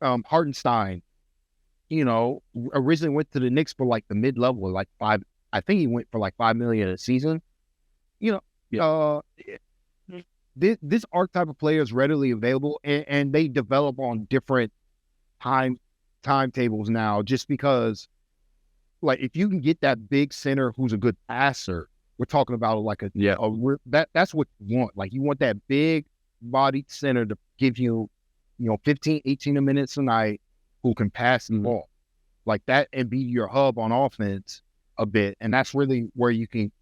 Hartenstein, you know, originally went to the Knicks for like the mid-level, like I think he went for like $5 million a season. You know, this archetype of player is readily available, and they develop on different timetables now. Just because, like, if you can get that big center who's a good passer, we're talking about like that's what you want. Like, you want that big bodied center to give you, 15, 18 minutes a night, who can pass the ball like that and be your hub on offense a bit. And that's really where you can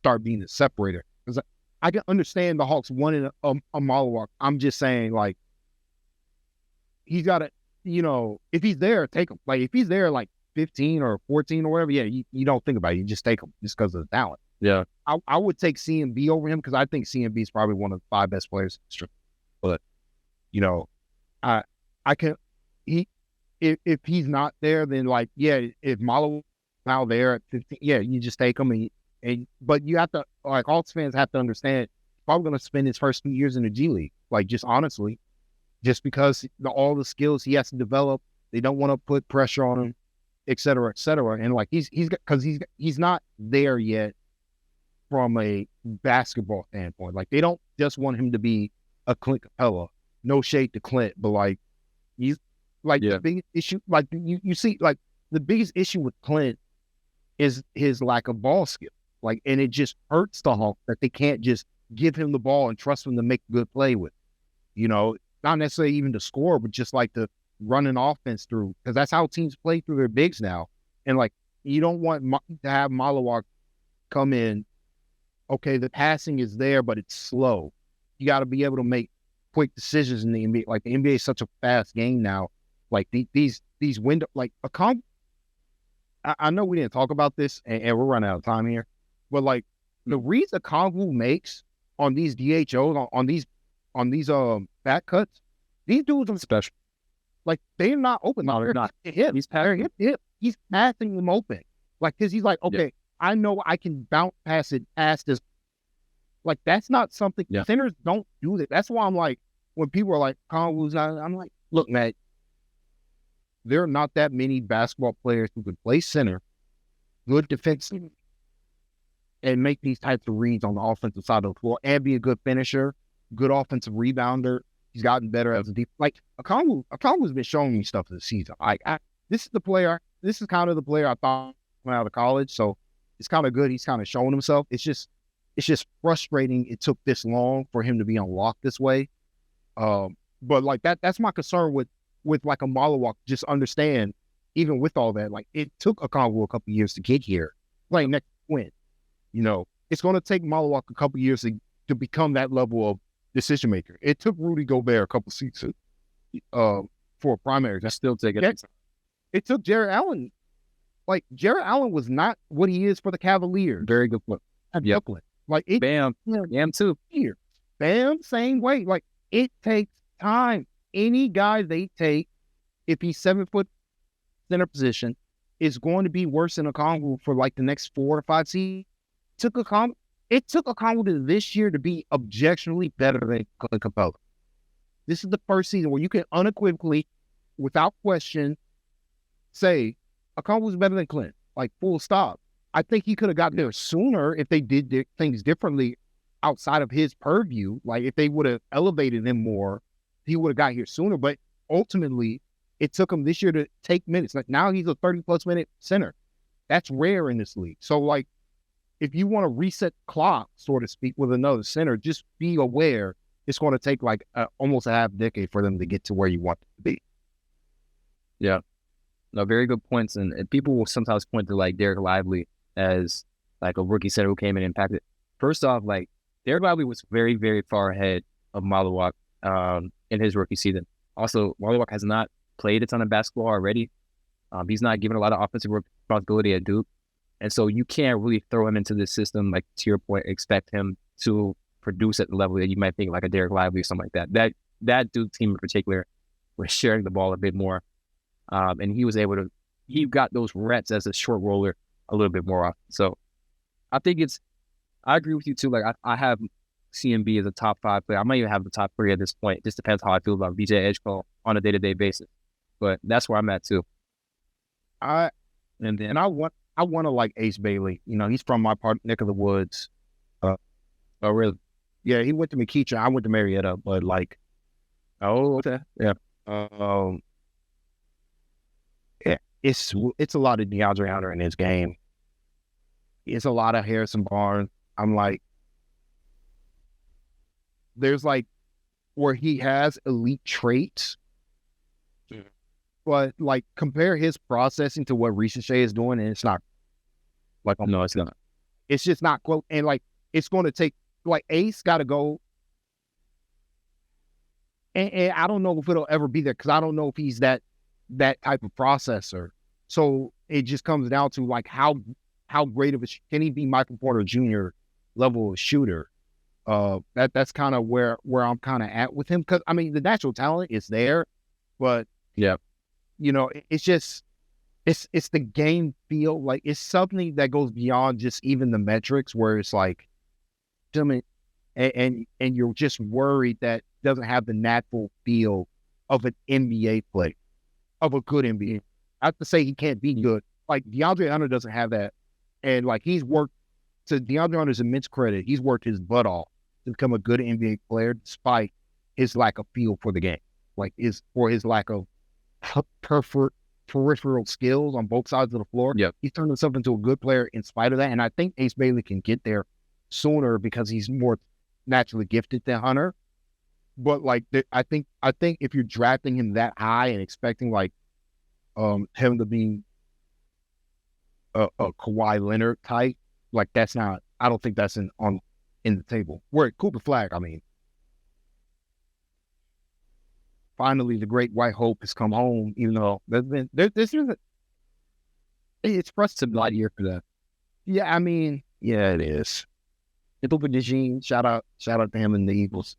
start being the separator. Because I can understand the Hawks wanting a Malawak. I'm just saying, like, he's got to, if he's there, take him. Like, if he's there like 15 or 14 or whatever, you don't think about it. You just take him just because of the talent. Yeah. I would take CMB over him because I think CMB is probably one of the 5 best players in the street. But, I can, if he's not there, then like, if Malawak now there at 15, you just take him. But you have to, like, Hawks fans have to understand, he's probably going to spend his first few years in the G League. Like, just honestly, just because all the skills he has to develop, they don't want to put pressure on him, et cetera, et cetera. And like, he's not there yet from a basketball standpoint. Like, they don't just want him to be a Clint Capella. No shade to Clint, but like, he's like the biggest issue. Like, you see, like, the biggest issue with Clint is his lack of ball skill. Like, and it just hurts the Hawks that they can't just give him the ball and trust him to make a good play with. Not necessarily even to score, but just like to run an offense through, because that's how teams play through their bigs now. And like, you don't want to have Malawak come in. Okay, the passing is there, but it's slow. You got to be able to make quick decisions in the NBA. Like, the NBA is such a fast game now. Like, these window, like I know we didn't talk about this, and we're running out of time here, but like, the reads a Convu makes on these DHOs, on these back cuts, these dudes are special. Like, they're not open. No, they're not. He's passing them open. Like, because he's like, okay, I know I can bounce past it past this. Like, that's not something centers don't do that. That's why I'm like, when people are like, Convu's not, I'm like, look, man, there are not that many basketball players who can play center, good defensive, and make these types of reads on the offensive side of the floor, and be a good finisher, good offensive rebounder, He's gotten better as a deep. Like Okongwu's been showing me stuff this season. This is the player. This is kind of the player I thought when out of college. So it's kind of good. He's kind of showing himself. It's just frustrating. It took this long for him to be unlocked this way. But like that's my concern with like a Malawak. Just understand, even with all that, like it took Okongwu a couple years to get here. Playing next win, it's going to take Malawak a couple years to become that level of decision maker. It took Rudy Gobert a couple seasons for a primary. That's still taking it. It took Jarrett Allen. Like Jarrett Allen was not what he is for the Cavaliers. Very good point. Yep. Like Bam too. Here, Bam, same way. Like it takes time. Any guy they take, if he's 7 foot center position, is going to be worse than Okongwu for like the next 4 or 5 seasons. It took Okongwu this year to be objectively better than Clint Capella. This is the first season where you can unequivocally, without question, say Okongwu's better than Clint. Like full stop. I think he could have gotten there sooner if they did things differently outside of his purview. Like if they would have elevated him more, he would have got here sooner. But ultimately, it took him this year to take minutes. Like now he's a 30-plus minute center. That's rare in this league. So like, if you want to reset clock, so to speak, with another center, just be aware it's going to take like almost a half decade for them to get to where you want them to be. Yeah. No, very good points. And people will sometimes point to like Derek Lively as like a rookie center who came in and impacted. First off, like Derek Lively was very, very far ahead of Malawak in his rookie season. Also, Malawak has not played a ton of basketball already. He's not given a lot of offensive responsibility at Duke. And so you can't really throw him into this system, like to your point, expect him to produce at the level that you might think like a Derek Lively or something like that. That Duke team in particular was sharing the ball a bit more. And he got those reps as a short roller a little bit more often. So I think I agree with you too. Like I have CMB as a top 5 player. I might even have the top 3 at this point. It just depends how I feel about VJ Edgecombe on a day-to-day basis. But that's where I'm at too. I want to like Ace Bailey. He's from my neck of the woods. Oh, really? Yeah, he went to McKeachern. I went to Marietta, but like, oh, okay, yeah. Yeah, it's a lot of DeAndre Hunter in his game. It's a lot of Harrison Barnes. I'm like, there's like where he has elite traits, but like compare his processing to what Risacher is doing, and it's not. Like, no, it's not. It's just not quote. And like, it's going to take like Ace got to go. And I don't know if it'll ever be there because I don't know if he's that type of processor. So it just comes down to like how great of can he be Michael Porter Jr. level of shooter? That's kind of where I'm kind of at with him, because I mean the natural talent is there, but yeah, it's just it's the game feel. Like it's something that goes beyond just even the metrics, where it's like, and you're just worried that doesn't have the natural feel of an NBA play, of a good NBA. I have to say he can't be good. Like DeAndre Hunter doesn't have that, and like he's worked. To DeAndre Hunter's immense credit, he's worked his butt off to become a good NBA player, despite his lack of feel for the game, like his lack of peripheral skills on both sides of the floor. Yep. He's turned himself into a good player in spite of that, and I think Ace Bailey can get there sooner because he's more naturally gifted than Hunter. But like, I think if you're drafting him that high and expecting like him to be a Kawhi Leonard type, like that's not. I don't think that's in the table. Where Cooper Flag, I mean, finally the great white hope has come home. Even though it's frustrating. A light year for that. Yeah, I mean, yeah, it is. Little Jean, shout out to him and the Eagles.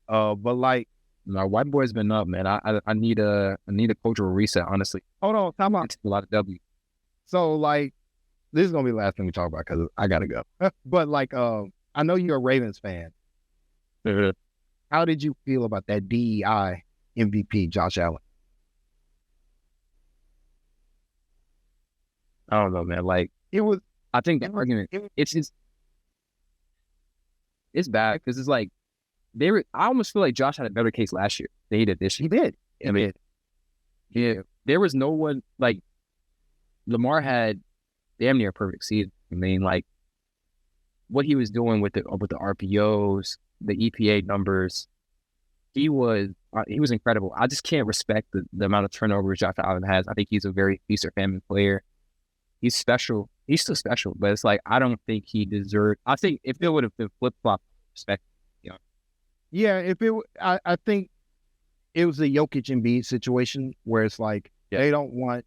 But like, no, white boy's been up, man. I need a cultural reset, honestly. Hold on, time out. It's a lot of W. So like, this is gonna be the last thing we talk about because I gotta go. But like, I know you're a Ravens fan. Mm-hmm. How did you feel about that DEI MVP, Josh Allen? I don't know, man. Like it was. I think the argument it's bad because it's like I almost feel like Josh had a better case last year than he did this year. He did. I mean, yeah, there was no one like Lamar had damn near a perfect season. I mean, like what he was doing with the RPOs, the EPA numbers, he was incredible. I just can't respect the amount of turnovers Josh Allen has. I think he's a very feast or famine player. He's special. He's still special, but it's like I don't think he deserved. I think if it would have been flip flop, respect. Yeah, I think it was a Jokic and Embiid situation where it's like they don't want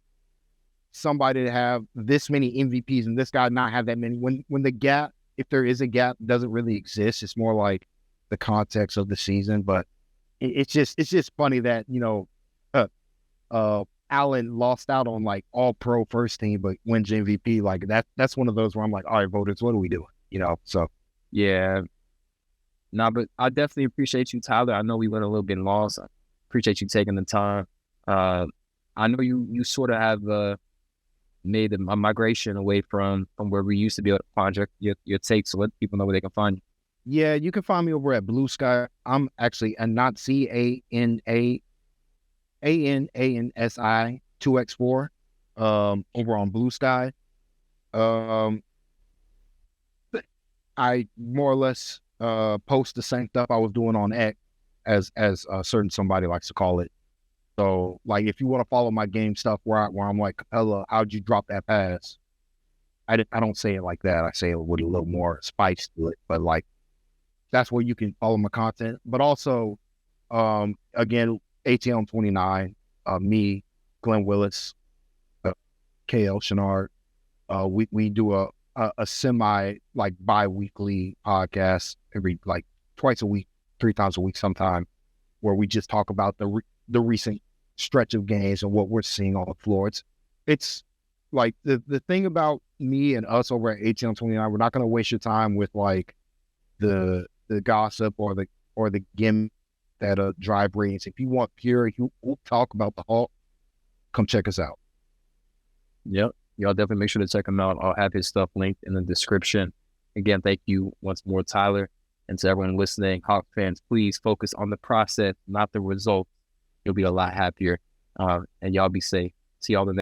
somebody to have this many MVPs and this guy not have that many. When the gap, if there is a gap, doesn't really exist. It's more like the context of the season. But it's just funny that Allen lost out on like all pro first team, but wins MVP. Like that's one of those where I'm like, all right, voters, what are we doing? So yeah. No, but I definitely appreciate you, Tyler. I know we went a little bit lost. I appreciate you taking the time. I know you sort of have made a migration away from where we used to be able to find your takes, so let people know where they can find you. Yeah, you can find me over at Blue Sky. I'm actually a not CANAANSI 2x4 over on Blue Sky. I more or less post the same stuff I was doing on X, as certain somebody likes to call it. So like if you want to follow my game stuff where I'm like, Capella, how'd you drop that pass? I don't say it like that. I say it with a little more spice to it, but like that's where you can follow my content. But also, again, ATL 29, me, Glenn Willis, KL Chenard. We do a semi like bi-weekly podcast every like twice a week, 3 times a week sometime, where we just talk about the recent stretch of games and what we're seeing on the floor. It's like the thing about me and us over at ATL 29, we're not going to waste your time with like the gossip or the gimmick that drive ratings. If you want pure, we'll talk about the Hawk, come check us out. Yep. Y'all definitely make sure to check him out. I'll have his stuff linked in the description. Again, thank you once more, Tyler. And to everyone listening, Hawk fans, please focus on the process, not the result. You'll be a lot happier. And y'all be safe. See y'all the next